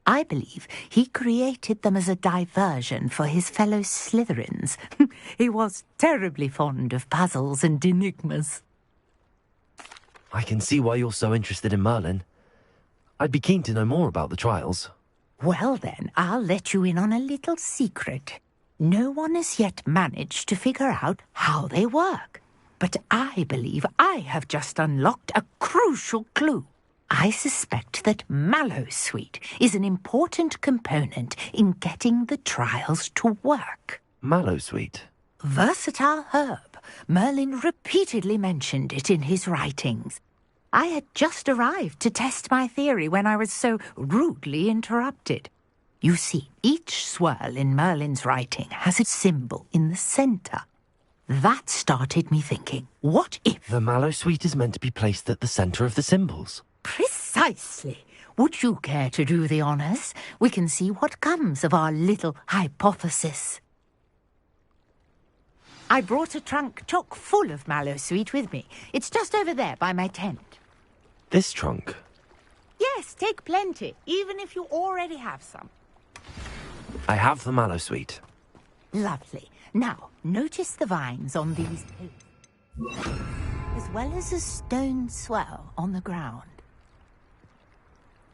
I believe he created them as a diversion for his fellow Slytherins. He was terribly fond of puzzles and enigmas. I can see why you're so interested in Merlin. I'd be keen to know more about the trials. Well then, I'll let you in on a little secret. No one has yet managed to figure out how they work. But I believe I have just unlocked a crucial clue. I suspect that Mallowsweet is an important component in getting the trials to work. Mallowsweet? Versatile herb. Merlin repeatedly mentioned it in his writings. I had just arrived to test my theory when I was so rudely interrupted. You see, each swirl in Merlin's writing has a symbol in the centre. That started me thinking, what if... The Mallowsweet is meant to be placed at the centre of the symbols. Precisely. Would you care to do the honours? We can see what comes of our little hypothesis. I brought a trunk chock full of Mallowsweet with me. It's just over there by my tent. This trunk? Yes, take plenty, even if you already have some. I have the Mallowsweet. Lovely. Now, notice the vines on these pillars, as well as a stone swell on the ground.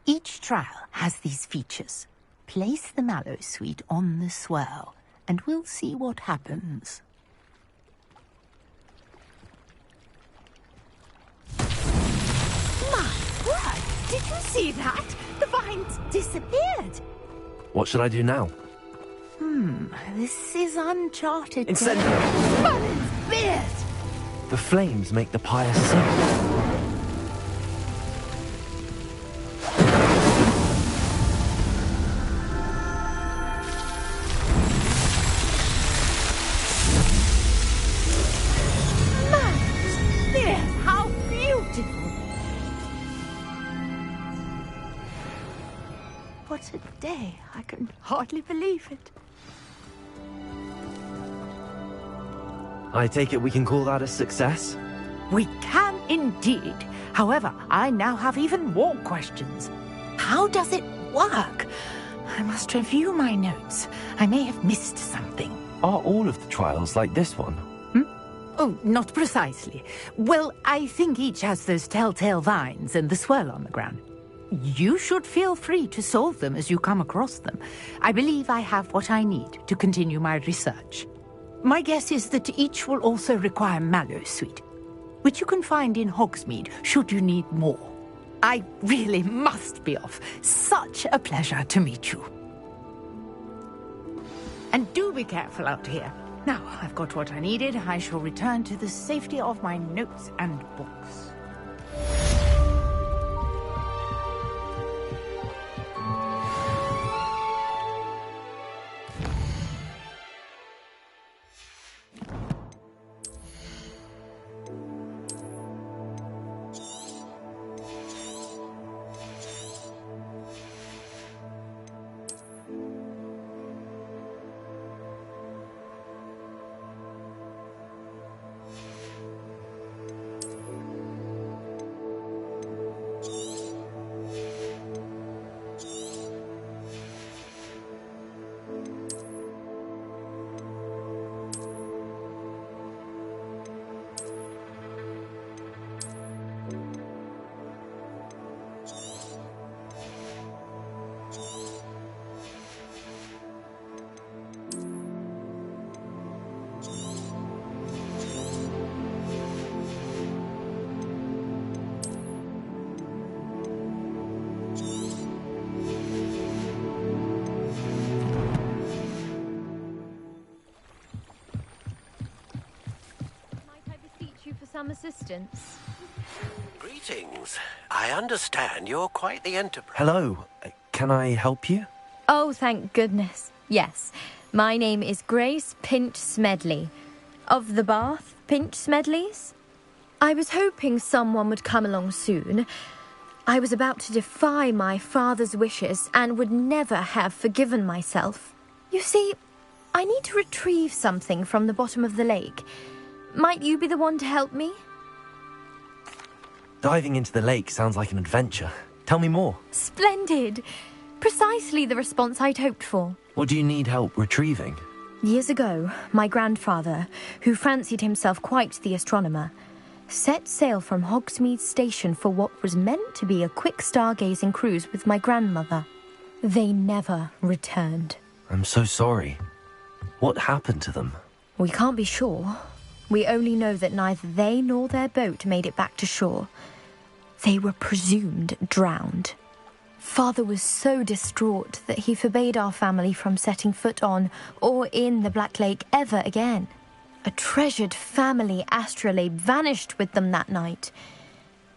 Each trial has these features. Place the Mallowsweet on the swell, and we'll see what happens. My word! Did you see that? The vines disappeared. What should I do now? This is uncharted. Incendio! Merlin's beard! The flames make the pyre sing. What a day. I can hardly believe it. I take it we can call that a success? We can indeed. However, I now have even more questions. How does it work? I must review my notes. I may have missed something. Are all of the trials like this one? Oh, not precisely. Well, I think each has those telltale vines and the swirl on the ground. You should feel free to solve them as you come across them. I believe I have what I need to continue my research. My guess is that each will also require Mallowsweet, which you can find in Hogsmeade should you need more. I really must be off. Such a pleasure to meet you. And do be careful out here. Now, I've got what I needed. I shall return to the safety of my notes and books. some assistance? Greetings. I understand you're quite the enterprise. Hello. Can I help you? Oh, thank goodness. Yes. My name is Grace Pinch Smedley. Of the Bath Pinch Smedleys? I was hoping someone would come along soon. I was about to defy my father's wishes and would never have forgiven myself. You see, I need to retrieve something from the bottom of the lake. Might you be the one to help me? Diving into the lake sounds like an adventure. Tell me more. Splendid. Precisely the response I'd hoped for. What do you need help retrieving? Years ago, my grandfather, who fancied himself quite the astronomer, set sail from Hogsmeade Station for what was meant to be a quick stargazing cruise with my grandmother. They never returned. I'm so sorry. What happened to them? We can't be sure. We only know that neither they nor their boat made it back to shore. They were presumed drowned. Father was so distraught that he forbade our family from setting foot on or in the Black Lake ever again. A treasured family astrolabe vanished with them that night.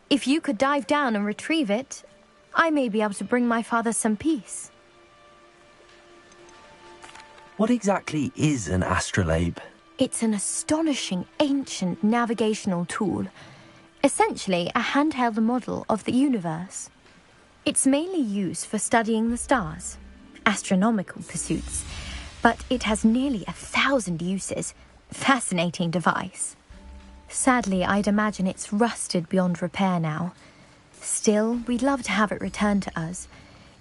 If you could dive down and retrieve it, I may be able to bring my father some peace. What exactly is an astrolabe? It's an astonishing ancient navigational tool. Essentially a handheld model of the universe. It's mainly used for studying the stars, astronomical pursuits, but it has nearly 1,000 uses. Fascinating device. Sadly, I'd imagine it's rusted beyond repair now. Still, we'd love to have it returned to us.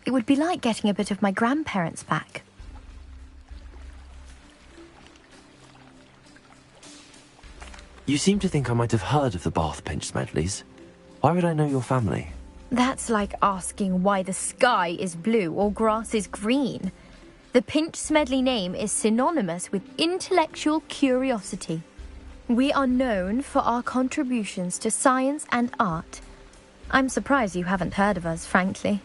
It would be like getting a bit of my grandparents back. You seem to think I might have heard of the Bath Pinch Smedleys. Why would I know your family? That's like asking why the sky is blue or grass is green. The Pinch Smedley name is synonymous with intellectual curiosity. We are known for our contributions to science and art. I'm surprised you haven't heard of us, frankly.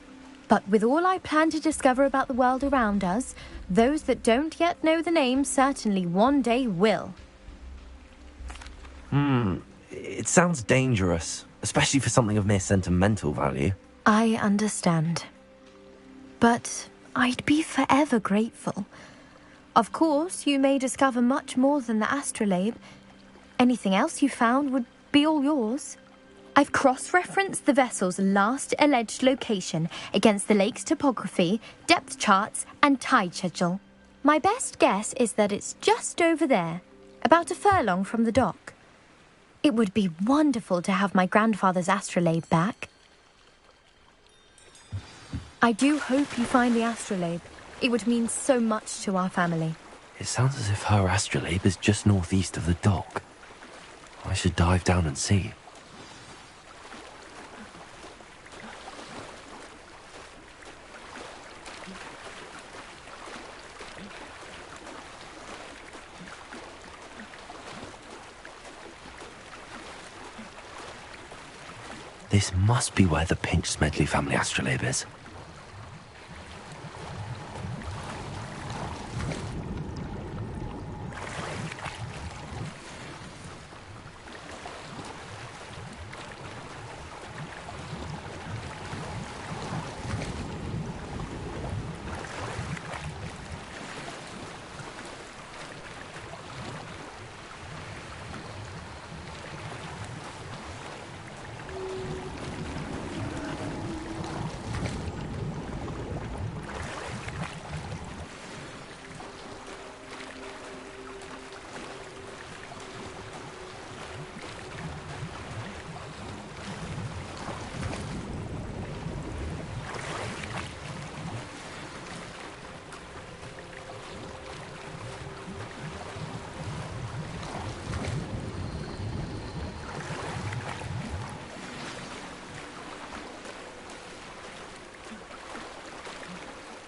But with all I plan to discover about the world around us, those that don't yet know the name certainly one day will. It sounds dangerous, especially for something of mere sentimental value. I understand. But I'd be forever grateful. Of course, you may discover much more than the astrolabe. Anything else you found would be all yours. I've cross-referenced the vessel's last alleged location against the lake's topography, depth charts, and tide schedule. My best guess is that it's just over there, about a furlong from the dock. It would be wonderful to have my grandfather's astrolabe back. I do hope you find the astrolabe. It would mean so much to our family. It sounds as if her astrolabe is just northeast of the dock. I should dive down and see. This must be where the Pinch Smedley family astrolabe is.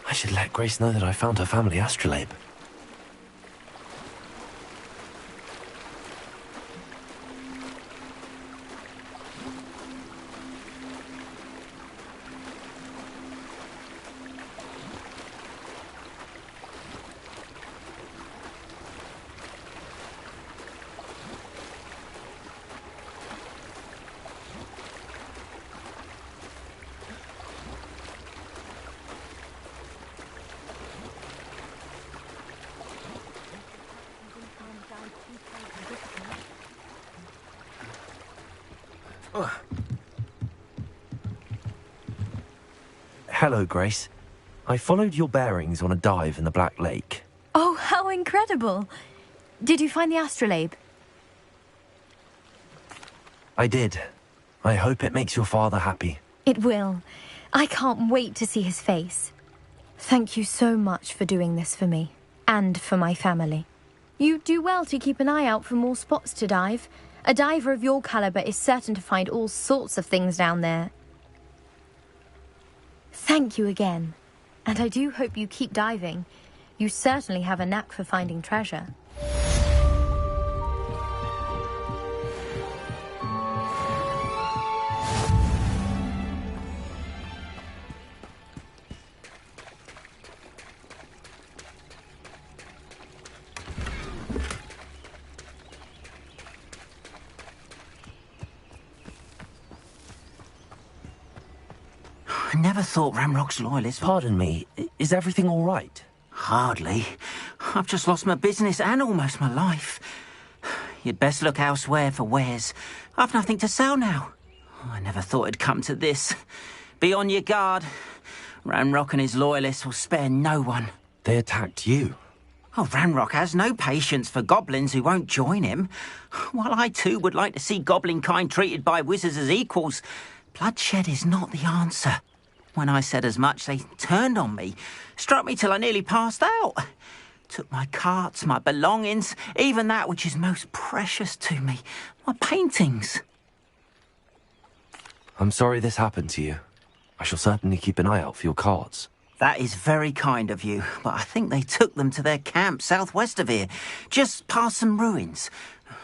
I should let Grace know that I found her family astrolabe. Hello, Grace. I followed your bearings on a dive in the Black Lake. Oh, how incredible! Did you find the astrolabe? I did. I hope it makes your father happy. It will. I can't wait to see his face. Thank you so much for doing this for me, and for my family. You do well to keep an eye out for more spots to dive. A diver of your caliber is certain to find all sorts of things down there. Thank you again, and I do hope you keep diving. You certainly have a knack for finding treasure. I never thought Ramrock's loyalists... Pardon me, is everything all right? Hardly. I've just lost my business and almost my life. You'd best look elsewhere for wares. I've nothing to sell now. I never thought it'd come to this. Be on your guard. Ramrock and his loyalists will spare no one. They attacked you? Oh, Ramrock has no patience for goblins who won't join him. While I too would like to see goblin kind treated by wizards as equals, bloodshed is not the answer. When I said as much, they turned on me, struck me till I nearly passed out. Took my carts, my belongings, even that which is most precious to me, my paintings. I'm sorry this happened to you. I shall certainly keep an eye out for your carts. That is very kind of you, but I think they took them to their camp southwest of here, just past some ruins.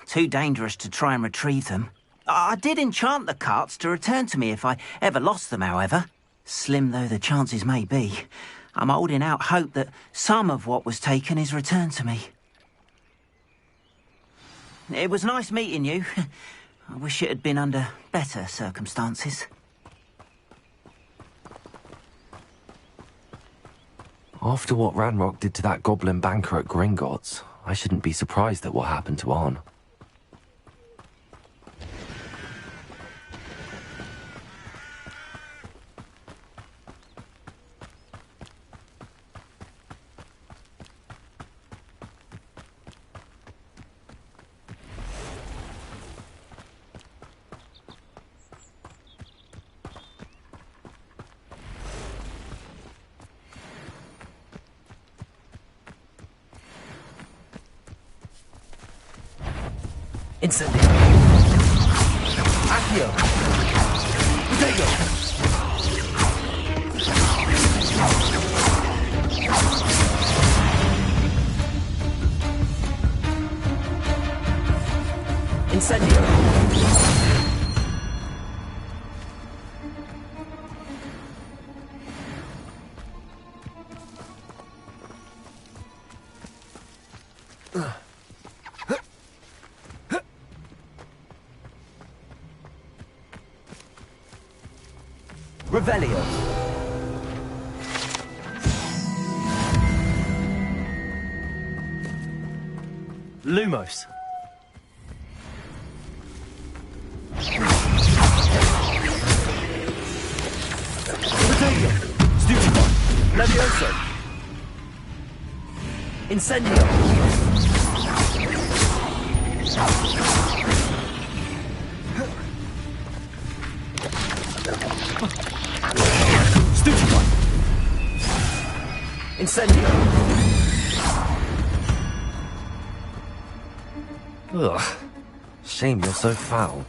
Too dangerous to try and retrieve them. I did enchant the carts to return to me if I ever lost them, however. Slim though the chances may be, I'm holding out hope that some of what was taken is returned to me. It was nice meeting you. I wish it had been under better circumstances. After what Ranrock did to that goblin banker at Gringotts, I shouldn't be surprised at what happened to Arn. Incendio! Accio! Potato! Incendio! Revelio. Lumos. Revelio. Stupefy. Levioso. Incendio. Stupefy. Incendio. Ugh. Shame you're so foul.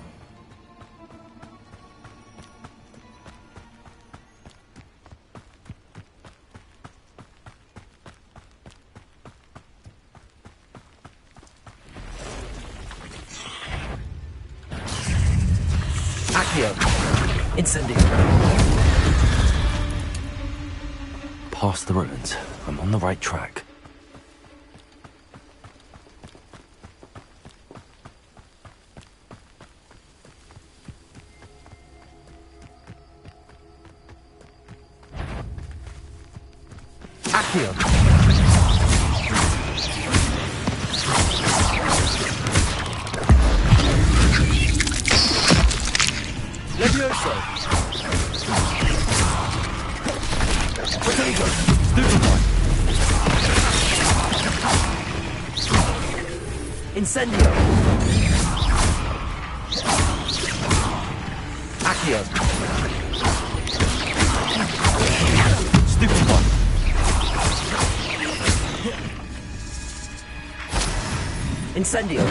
Accio. Incendio. Past the ruins. I'm on the right track. Accio. Levioso! Potato! Stupefy! Incendio! Accio! Stupefy! Incendio!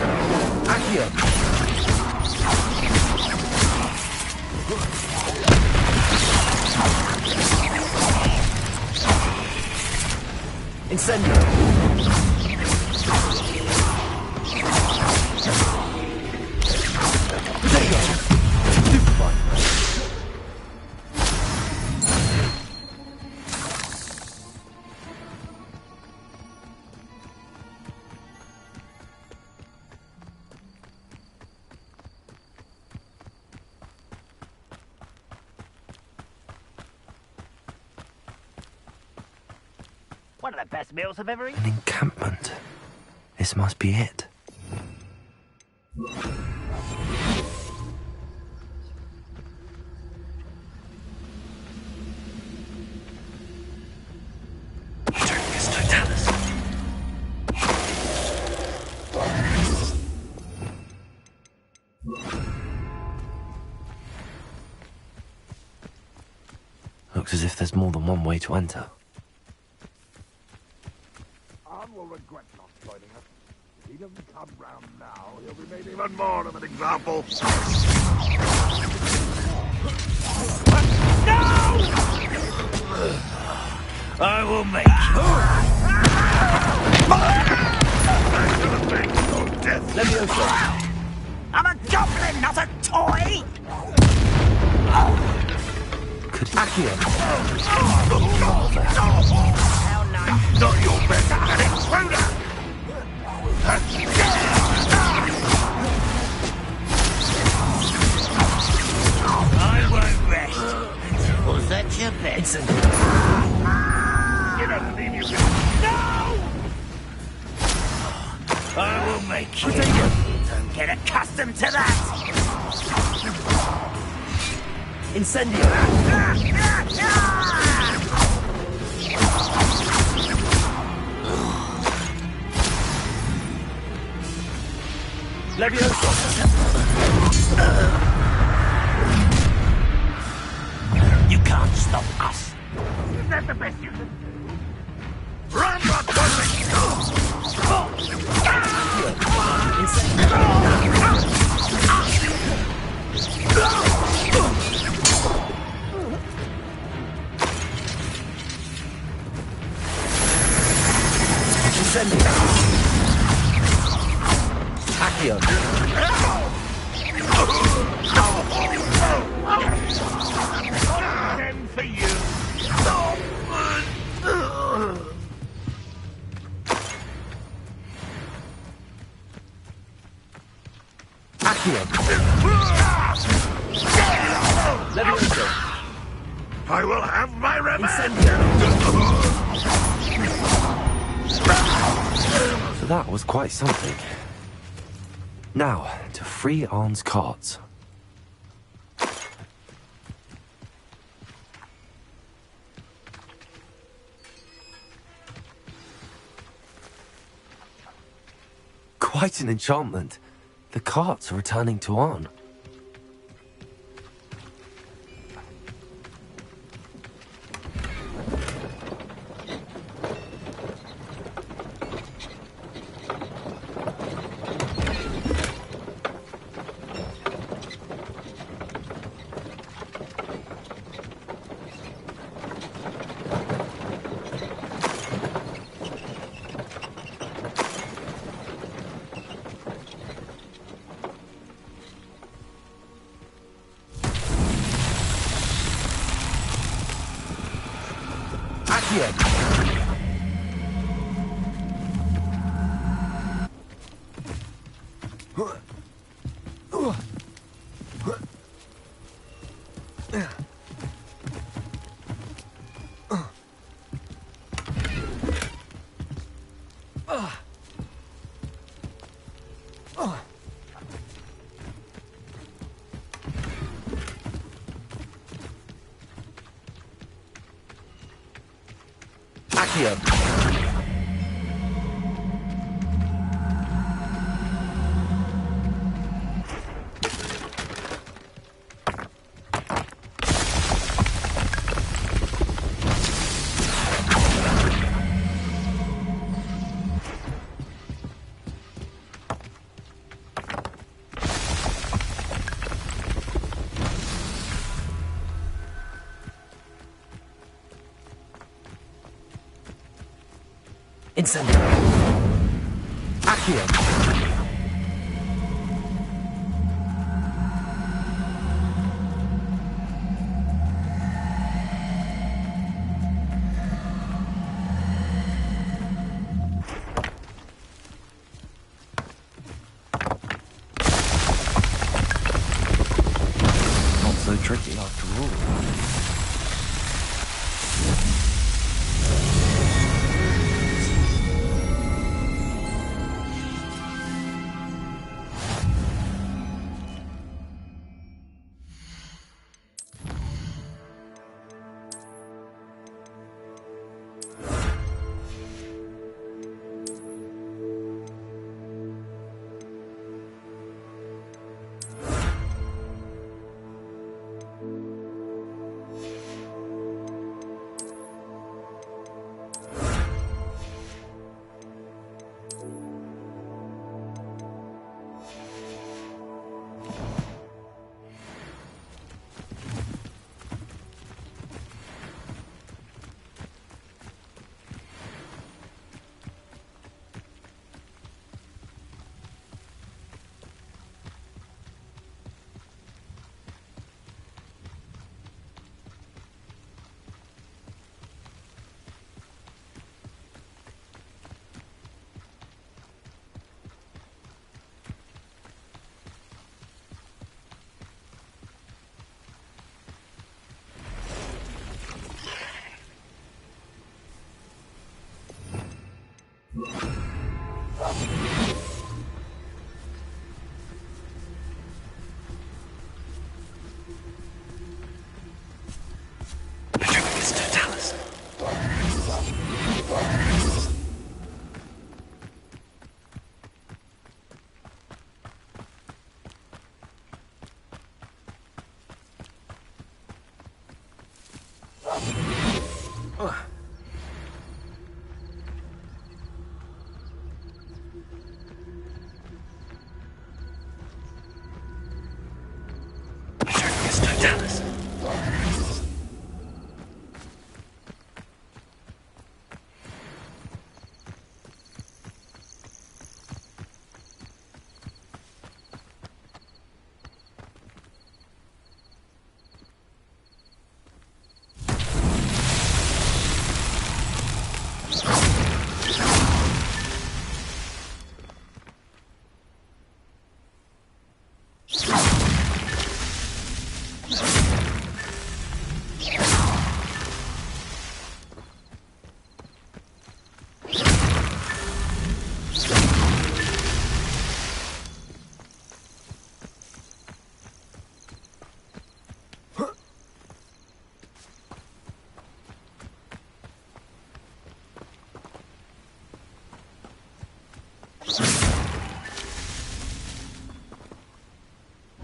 Accio! Incendio! Potato! Stupefy! One of the best meals I've ever eaten. An encampment. This must be it. Looks as if there's more than one way to enter. Anne will regret not joining us. If he doesn't come round now, he'll be made even more of an example. No! I will make you. Levioso! I'm a goblin, not a toy! Could Accio? How nice. Not your best at intruder! I won't rest. Was that your best? You don't leave you. No! I will make you. Don't get accustomed to that. Incendio! Levioso! You can't stop us. Is that the best you can do? Run, run, Accio! Then for you. Accio! Levioso! I will have my revenge. So that was quite something. Now, to free Arne's cards. Quite an enchantment. The carts are returning to Arne. Accio. Incendio. Accio. Not so tricky after all.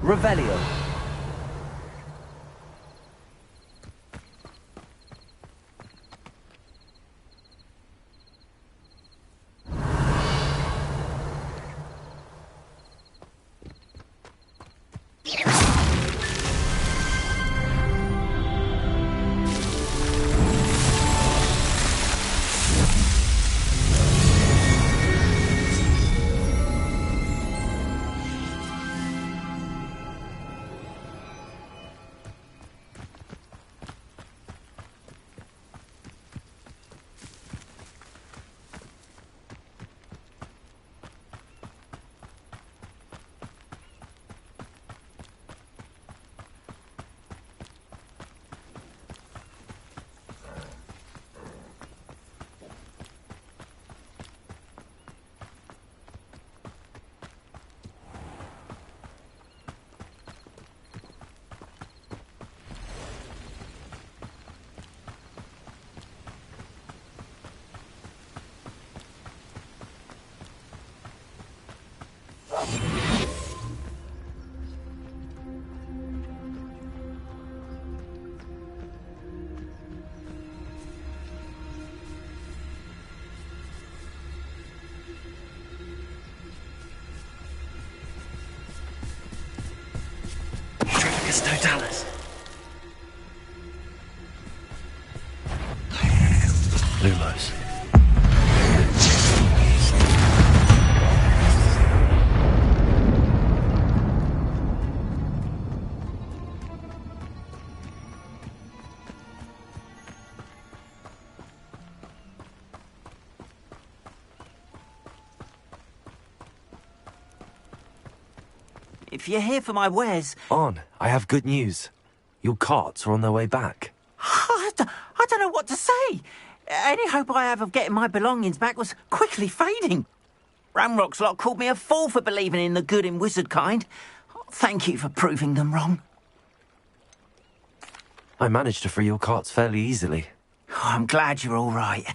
Revelio. if you're here for my wares... On, I have good news. Your carts are on their way back. I don't know what to say. Any hope I have of getting my belongings back was quickly fading. Ramrock's lot called me a fool for believing in the good in wizard kind. Thank you for proving them wrong. I managed to free your carts fairly easily. Oh, I'm glad you're all right.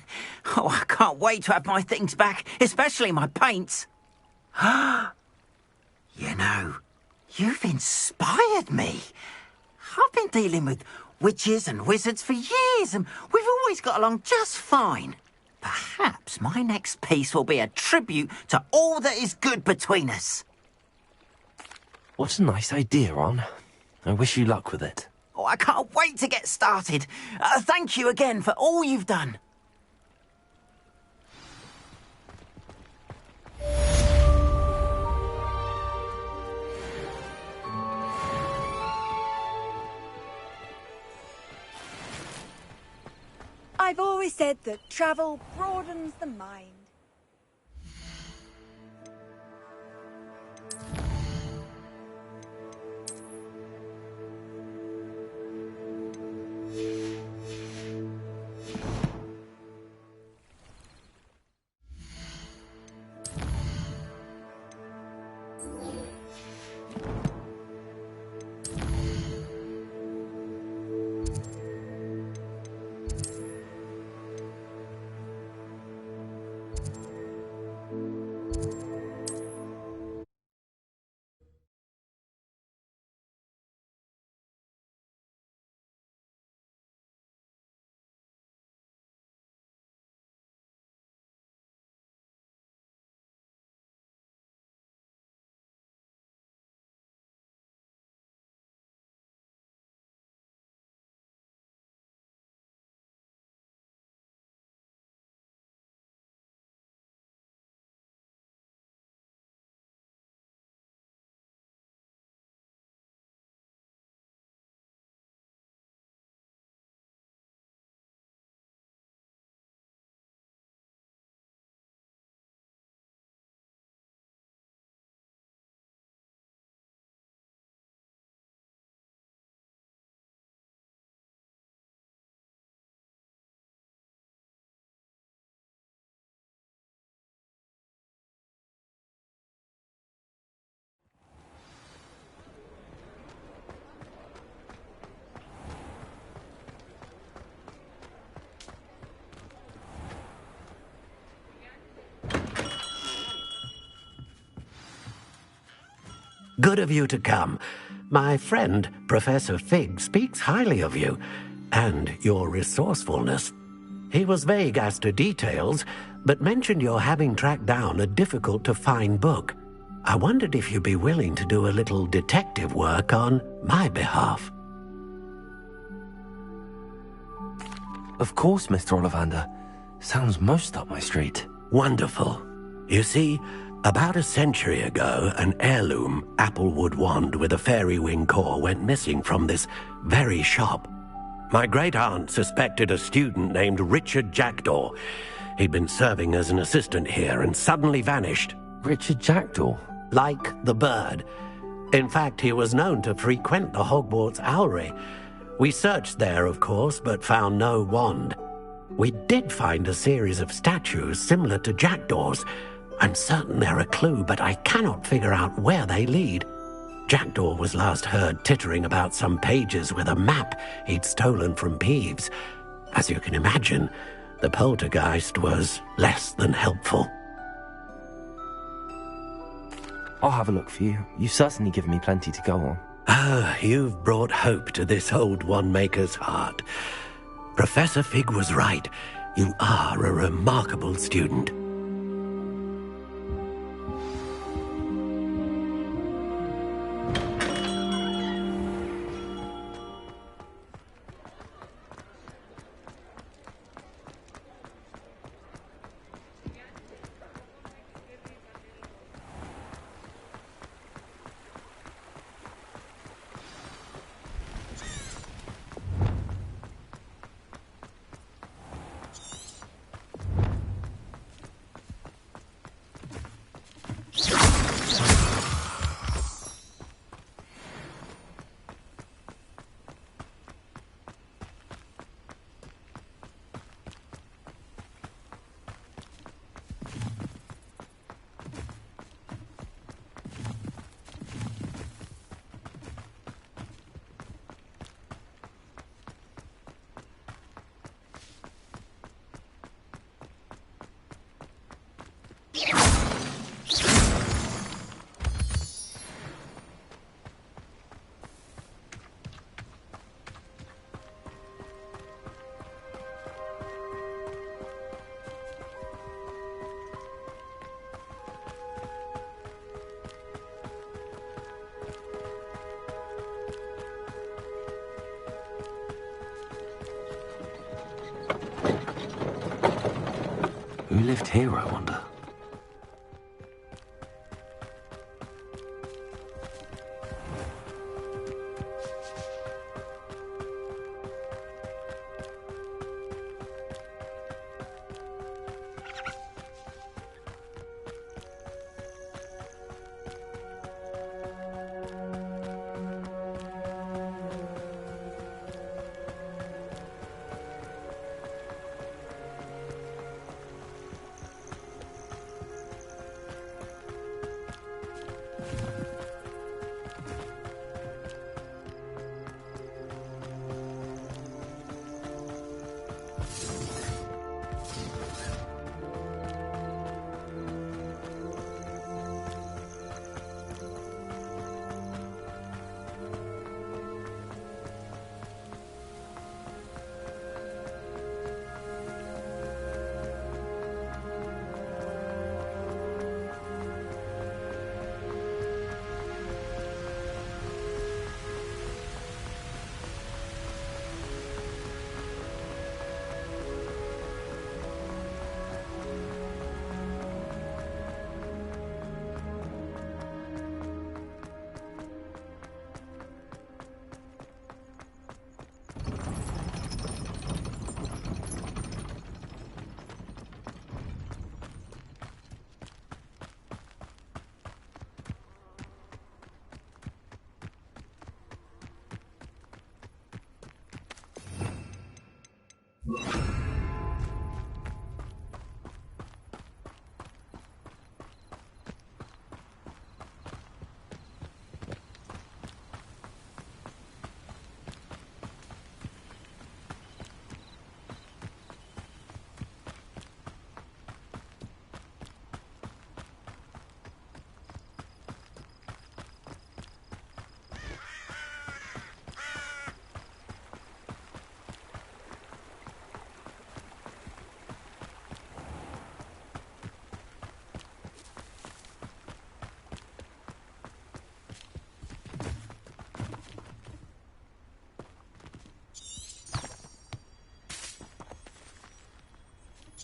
Oh, I can't wait to have my things back, especially my paints. You know, you've inspired me. I've been dealing with witches and wizards for years, and we've always got along just fine. Perhaps my next piece will be a tribute to all that is good between us. What a nice idea, Ron. I wish you luck with it. Oh, I can't wait to get started. Thank you again for all you've done. I've always said that travel broadens the mind. Good of you to come. My friend, Professor Fig, speaks highly of you and your resourcefulness. He was vague as to details, but mentioned your having tracked down a difficult-to-find book. I wondered if you'd be willing to do a little detective work on my behalf. Of course, Mr. Ollivander. Sounds most up my street. Wonderful. You see, about a century ago, an heirloom applewood wand with a fairy wing core went missing from this very shop. My great-aunt suspected a student named Richard Jackdaw. He'd been serving as an assistant here and suddenly vanished. Richard Jackdaw? Like the bird. In fact, he was known to frequent the Hogwarts Owlery. We searched there, of course, but found no wand. We did find a series of statues similar to Jackdaw's. I'm certain they're a clue, but I cannot figure out where they lead. Jackdaw was last heard tittering about some pages with a map he'd stolen from Peeves. As you can imagine, the poltergeist was less than helpful. I'll have a look for you. You've certainly given me plenty to go on. Ah, you've brought hope to this old one-maker's heart. Professor Fig was right. You are a remarkable student. Who lived here, I wonder?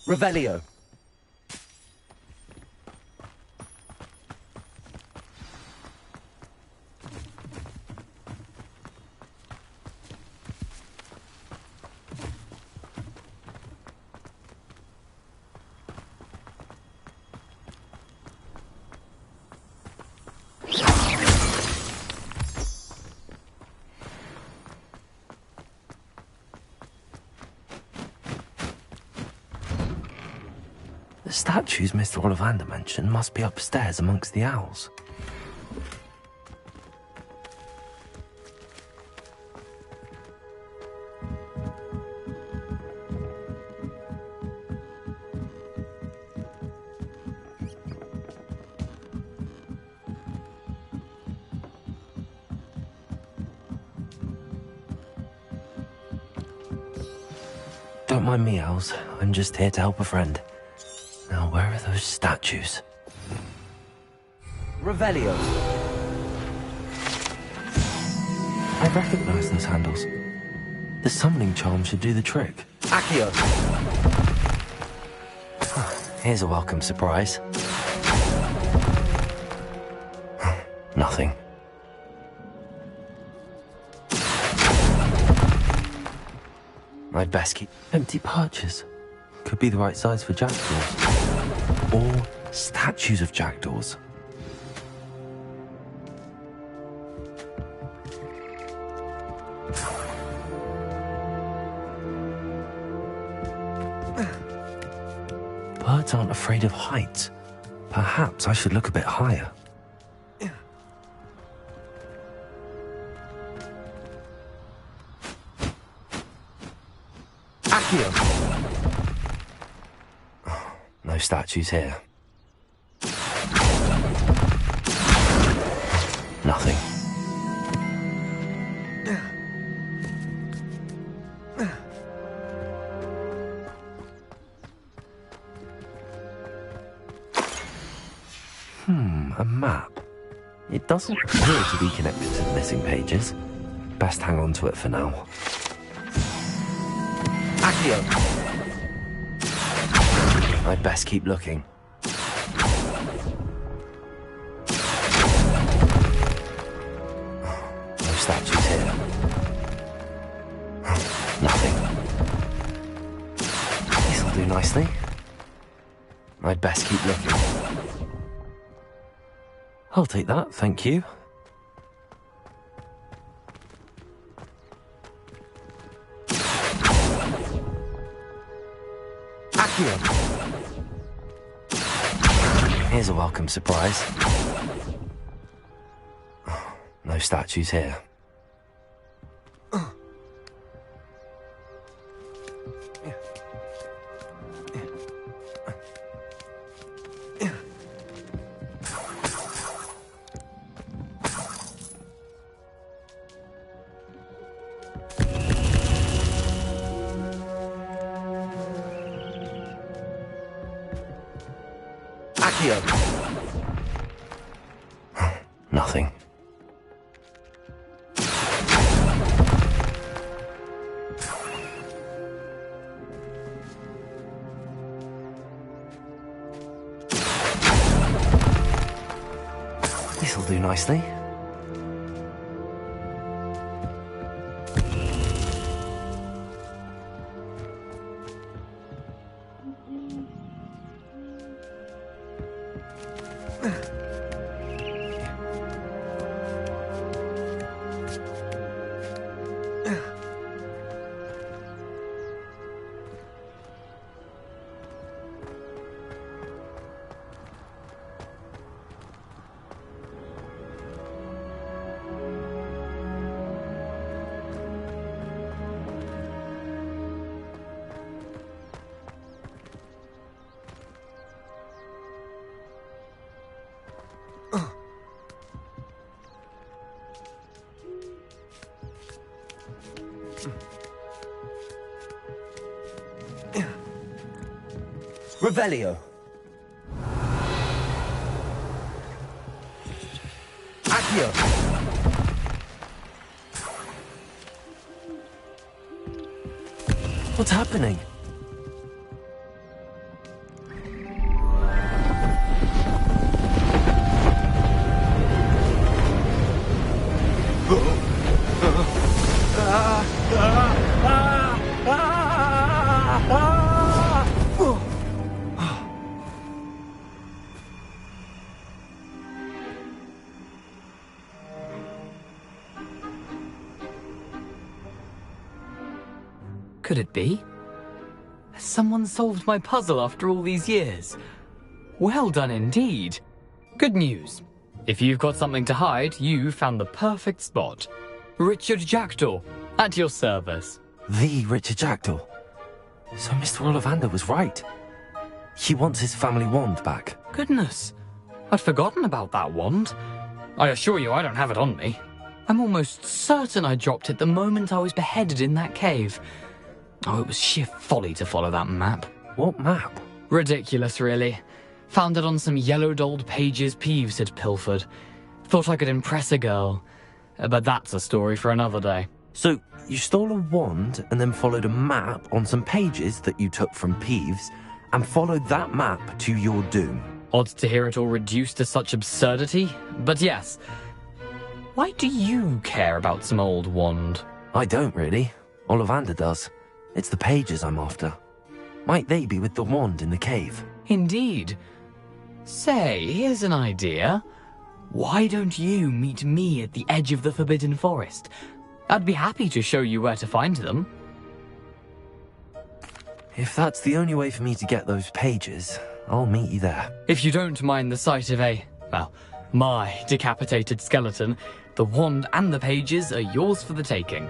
Revelio. The statues Mr. Ollivander mentioned must be upstairs amongst the owls. Don't mind me, owls. I'm just here to help a friend. Now, where are those statues? Revelio. I recognize those handles. The summoning charm should do the trick. Accio. Here's a welcome surprise. Nothing. I'd best keep empty perches. Could be the right size for jackdaws. Or statues of jackdaws. Birds aren't afraid of heights. Perhaps I should look a bit higher. Accio! No statues here. Nothing. A map. It doesn't appear to be connected to the missing pages. Best hang on to it for now. Accio! I'd best keep looking. No statues here. Nothing. This'll do nicely. I'd best keep looking. I'll take that, thank you. Accio! Here's a welcome surprise. No statues here. Nothing. This'll do nicely. Revelio. Accio. What's happening? Could it be? Has someone solved my puzzle after all these years? Well done indeed. Good news. If you've got something to hide, you found the perfect spot. Richard Jackdaw, at your service. The Richard Jackdaw. So Mr. Ollivander was right. He wants his family wand back. Goodness, I'd forgotten about that wand. I assure you I don't have it on me. I'm almost certain I dropped it the moment I was beheaded in that cave. Oh, it was sheer folly to follow that map. What map? Ridiculous, really. Found it on some yellowed old pages Peeves had pilfered. Thought I could impress a girl. But that's a story for another day. So, you stole a wand and then followed a map on some pages that you took from Peeves and followed that map to your doom. Odd to hear it all reduced to such absurdity, but yes. Why do you care about some old wand? I don't really. Ollivander does. It's the pages I'm after. Might they be with the wand in the cave? Indeed. Say, here's an idea. Why don't you meet me at the edge of the Forbidden Forest? I'd be happy to show you where to find them. If that's the only way for me to get those pages, I'll meet you there. If you don't mind the sight of my decapitated skeleton, the wand and the pages are yours for the taking.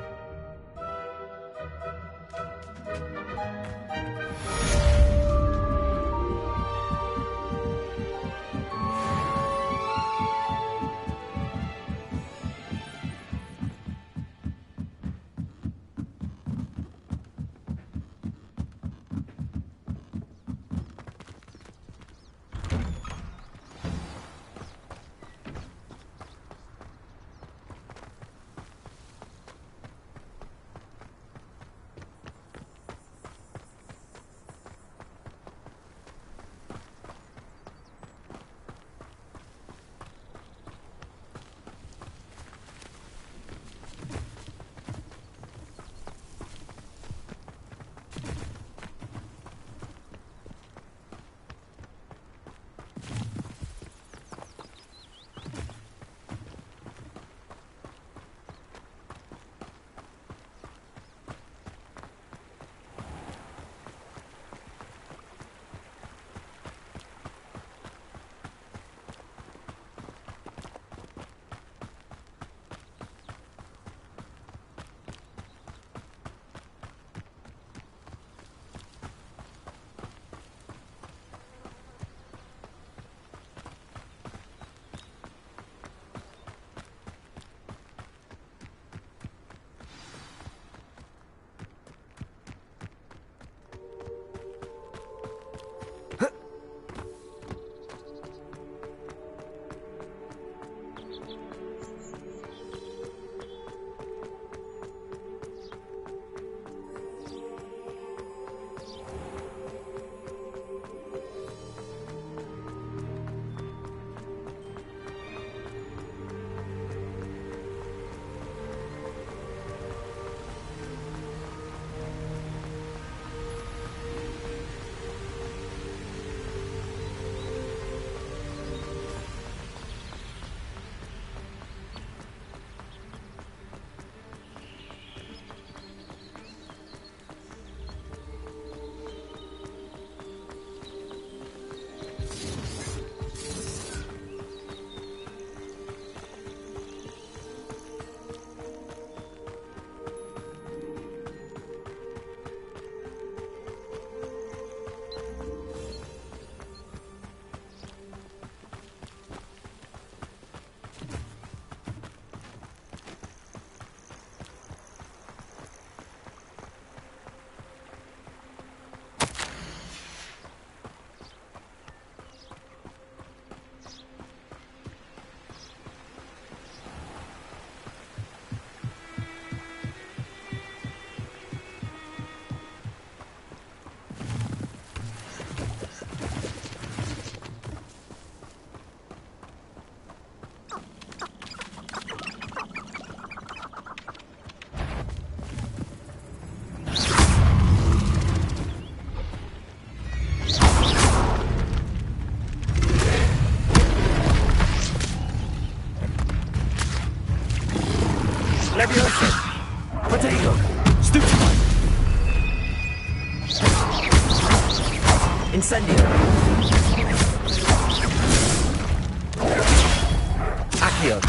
Accio.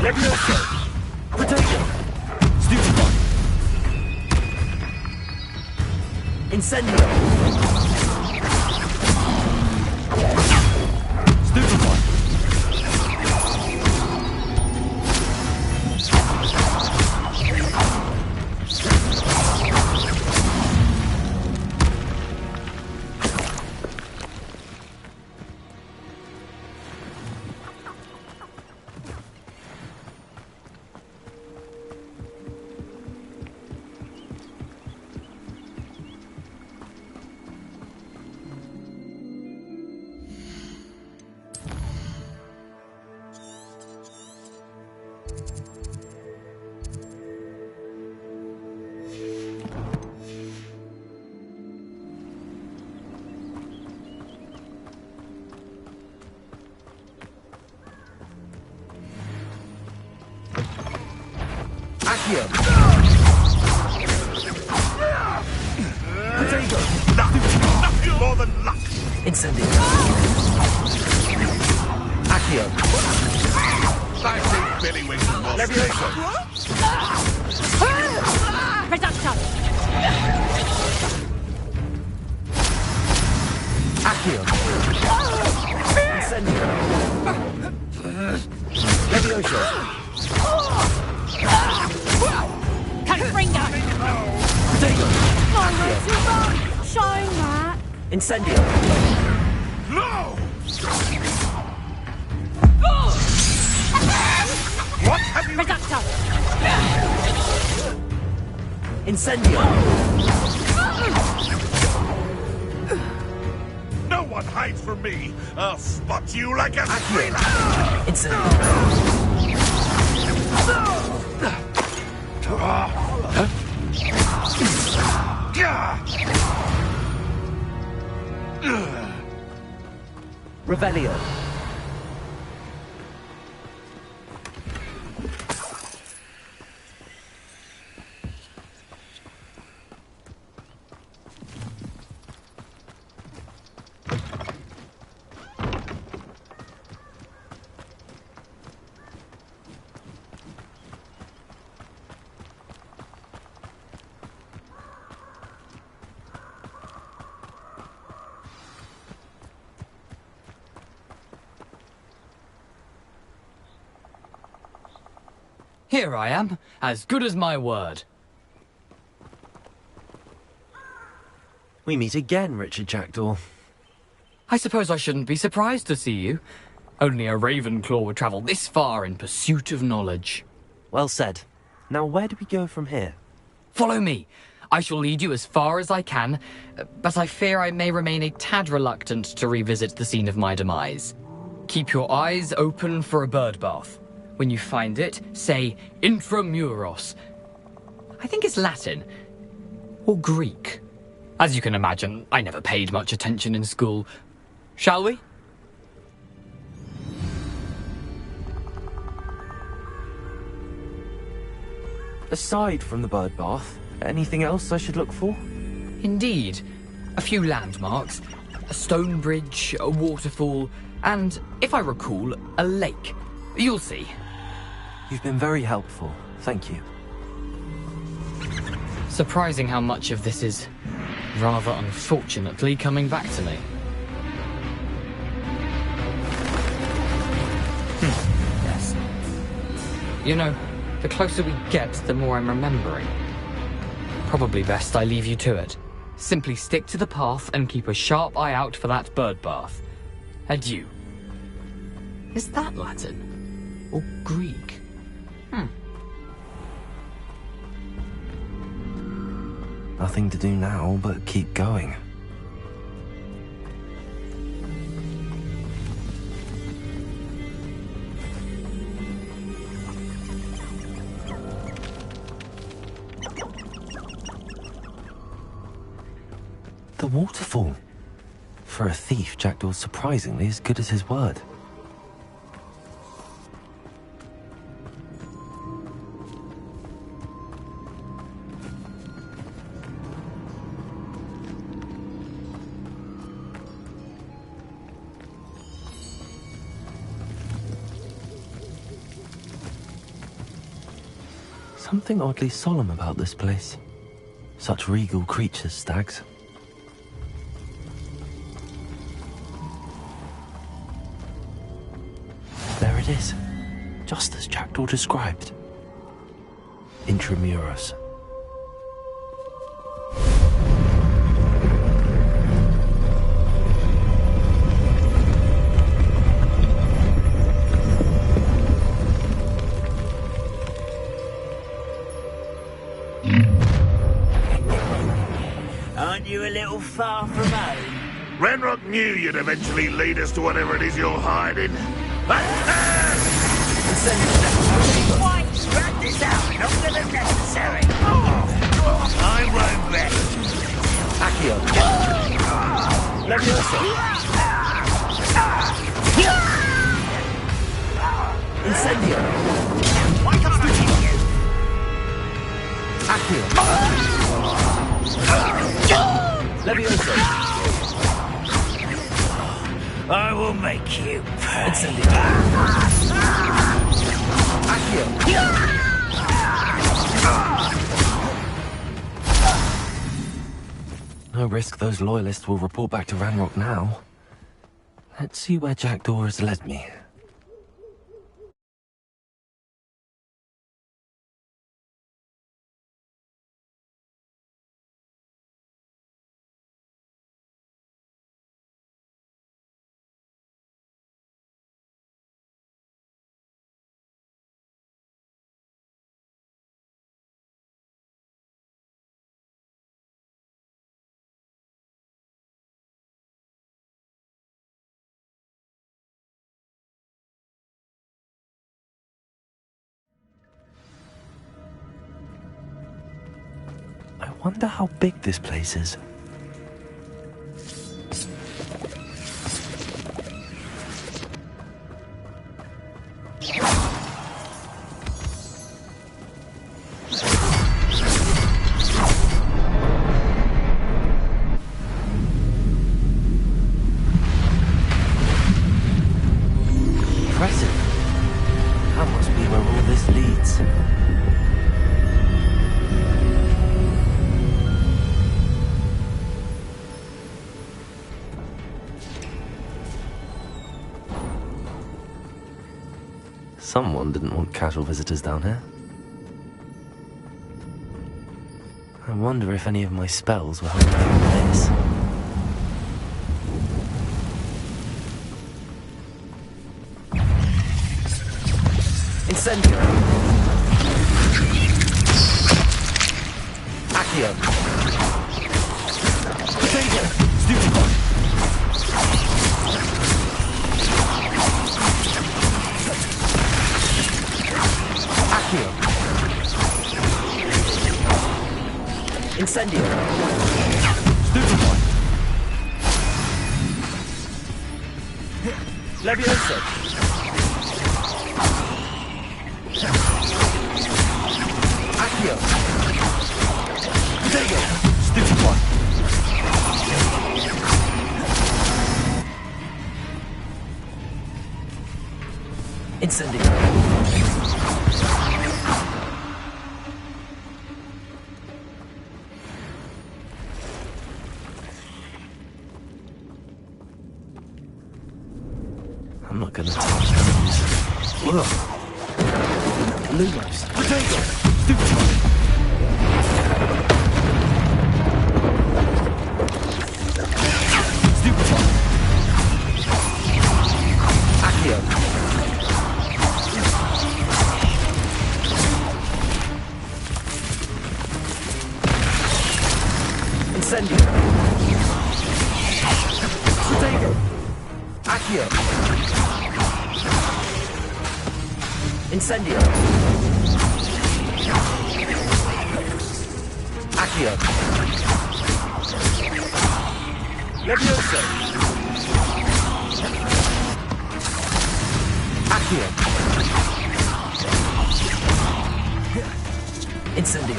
Levioso. Potato. Stupefy. Incendio. Stupefy. Accio. Potato. Nothing more than luck. Incendio. Accio. I think Billy Wings was Levioso. Reduction! Accio. Incendio. Levioso. Confringo! Potato. Oh, way too much! Shine that! Incendio. no. What have you... Reduction! Incendio. No one hides from me. I'll spot you like a Accio. Incendio. Revelio. Here I am, as good as my word. We meet again, Richard Jackdaw. I suppose I shouldn't be surprised to see you. Only a Ravenclaw would travel this far in pursuit of knowledge. Well said. Now where do we go from here? Follow me. I shall lead you as far as I can, but I fear I may remain a tad reluctant to revisit the scene of my demise. Keep your eyes open for a bird bath. When you find it, say intramuros. I think it's Latin. Or Greek. As you can imagine, I never paid much attention in school. Shall we? Aside from the bird bath, anything else I should look for? Indeed. A few landmarks. A stone bridge, a waterfall, and, if I recall, a lake. You'll see. You've been very helpful. Thank you. Surprising how much of this is, rather unfortunately, coming back to me. Yes. You know, the closer we get, the more I'm remembering. Probably best I leave you to it. Simply stick to the path and keep a sharp eye out for that bird bath. Adieu. Is that Latin? Or Greek? Nothing to do now but keep going. The waterfall. For a thief, Jackdaw's surprisingly as good as his word. Something oddly solemn about this place. Such regal creatures, stags. There it is, just as Jackdaw described. Intramuros. Aren't you a little far from home? Ranrock knew you'd eventually lead us to whatever it is you're hiding. Why? Scrap this out, longer than necessary. I won't rest. Accio. Leviosa. Incendio. Why can't I hit you? Accio. Leviosa. I will make you pay. Incendio. Accio. No risk those loyalists will report back to Ranrock now. Let's see where Jackdaw has led me. I wonder how big this place is. Impressive. That must be where all this leads. Someone didn't want casual visitors down here. I wonder if any of my spells were helping through this. Incendio. Accio. Potato. Stupefy. Accio. Incendio. Stupefy. Leviosa. Accio. Potato. Stupefy. Incendio. I'm not gonna touch those. Ugh. Lumos. Potato. Stupefy. Stupefy. Accio. Incendio. Potato. Accio. Incendio. Accio. Leviosa. Accio. Incendio.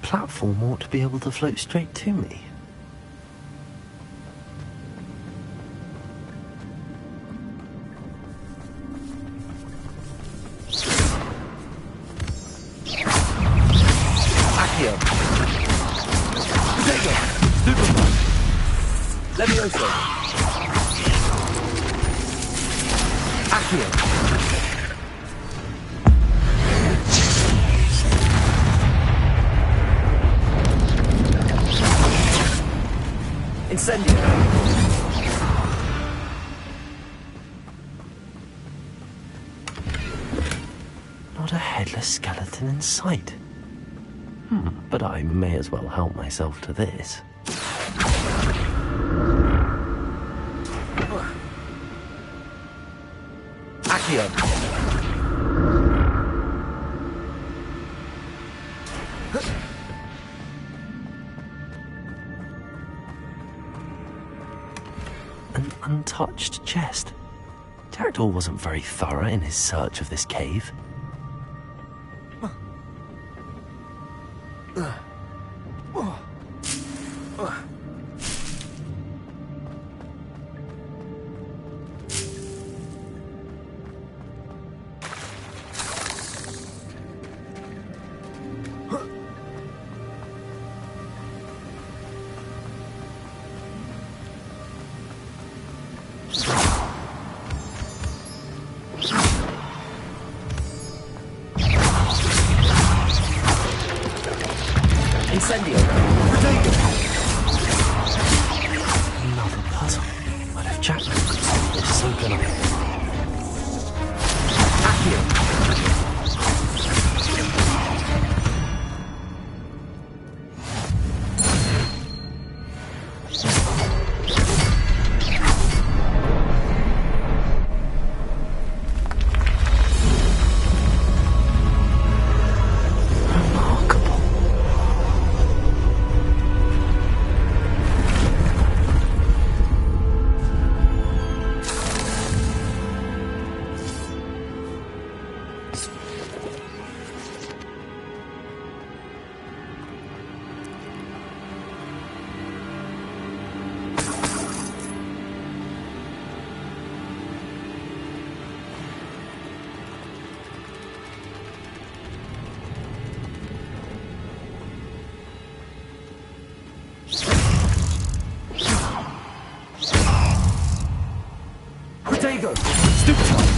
Platform ought to be able to float straight to me. Accio. Potato. Superman. Levioso. Accio. Incendio. Not a headless skeleton in sight. But I may as well help myself to this. Accio. Untouched chest. Jackdaw wasn't very thorough in his search of this cave. Incendio. Another puzzle. But if Jackdaw could solve this, so can I. Accio. Protego! Stupid one!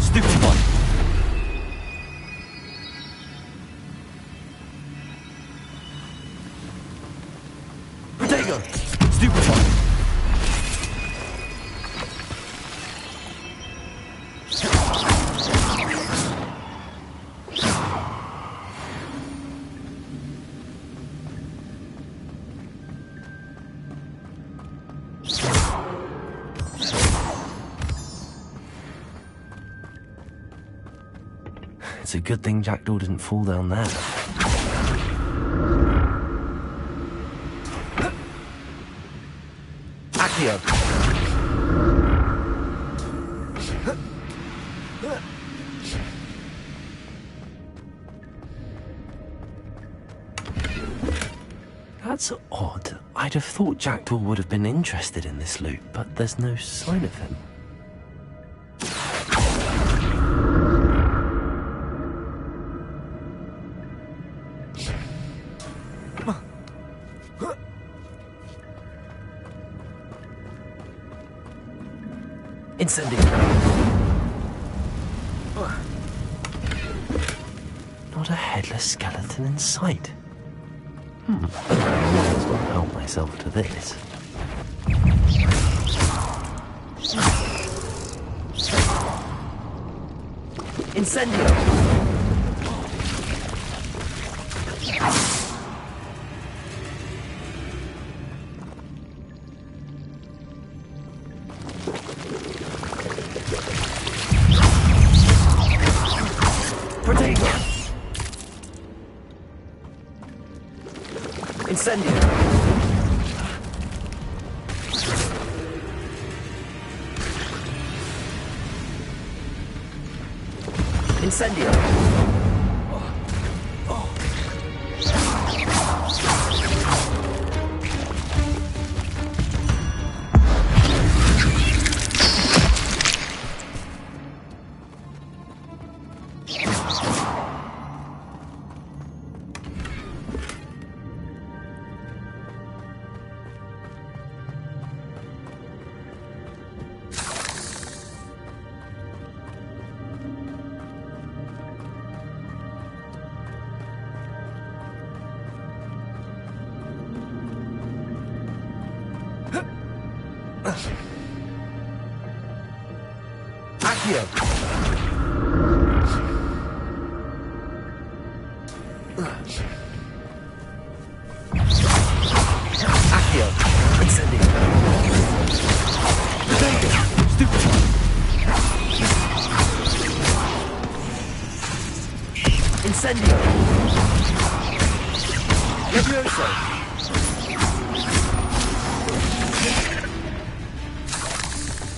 Stupid one! Protego! Stupid one! It's a good thing Jackdaw didn't fall down there. Accio. That's odd. I'd have thought Jackdaw would have been interested in this loot, but there's no sign of him. Incendio. Not a headless skeleton in sight. I might as well help myself to this. Incendio! Incendio! Incendio! Accio! Accio! Incendio! Stupid! Incendio! Levioso!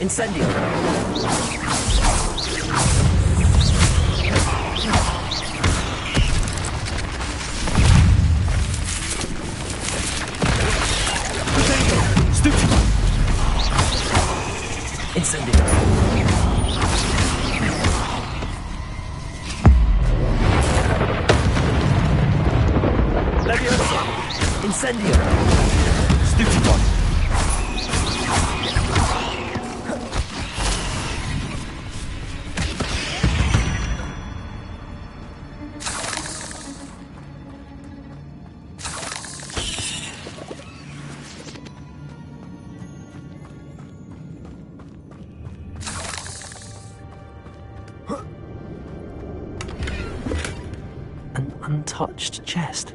Incendio! Stupid! Incendio! Leviosa! Incendio! Stupid one! An untouched chest.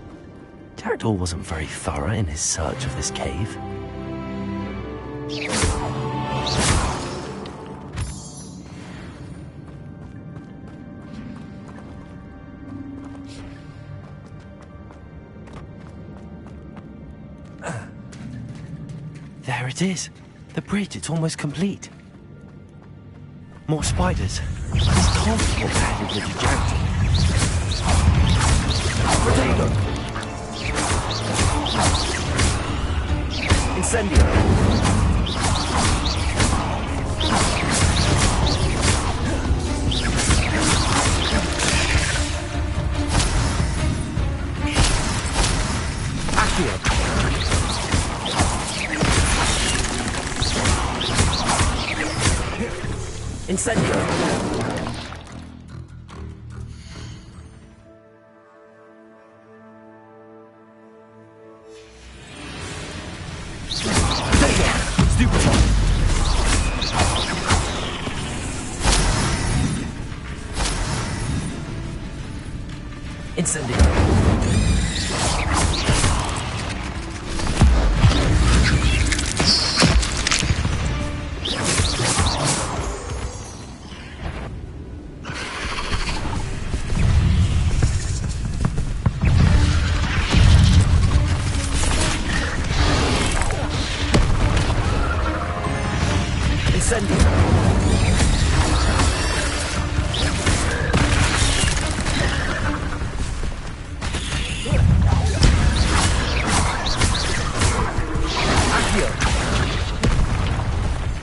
Jackdaw wasn't very thorough in his search of this cave. There it is. The bridge, it's almost complete. More spiders. It's comfortable to head into Jackdaw. Potato. Incendio. Accio. Incendio. Incendio.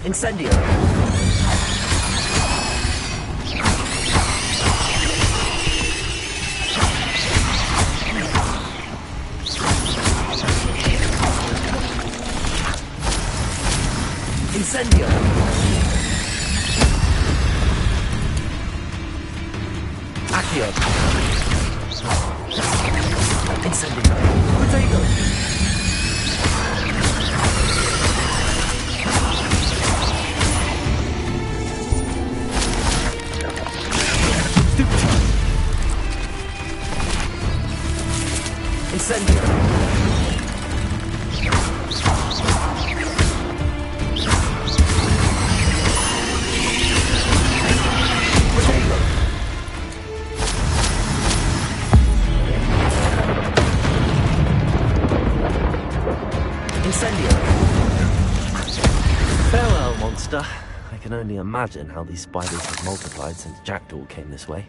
Incendio. Incendio. Accio. Incendio. Potato. Incendio. Potato. Incendio. Farewell, monster. I can only imagine how these spiders have multiplied since Jackdaw came this way.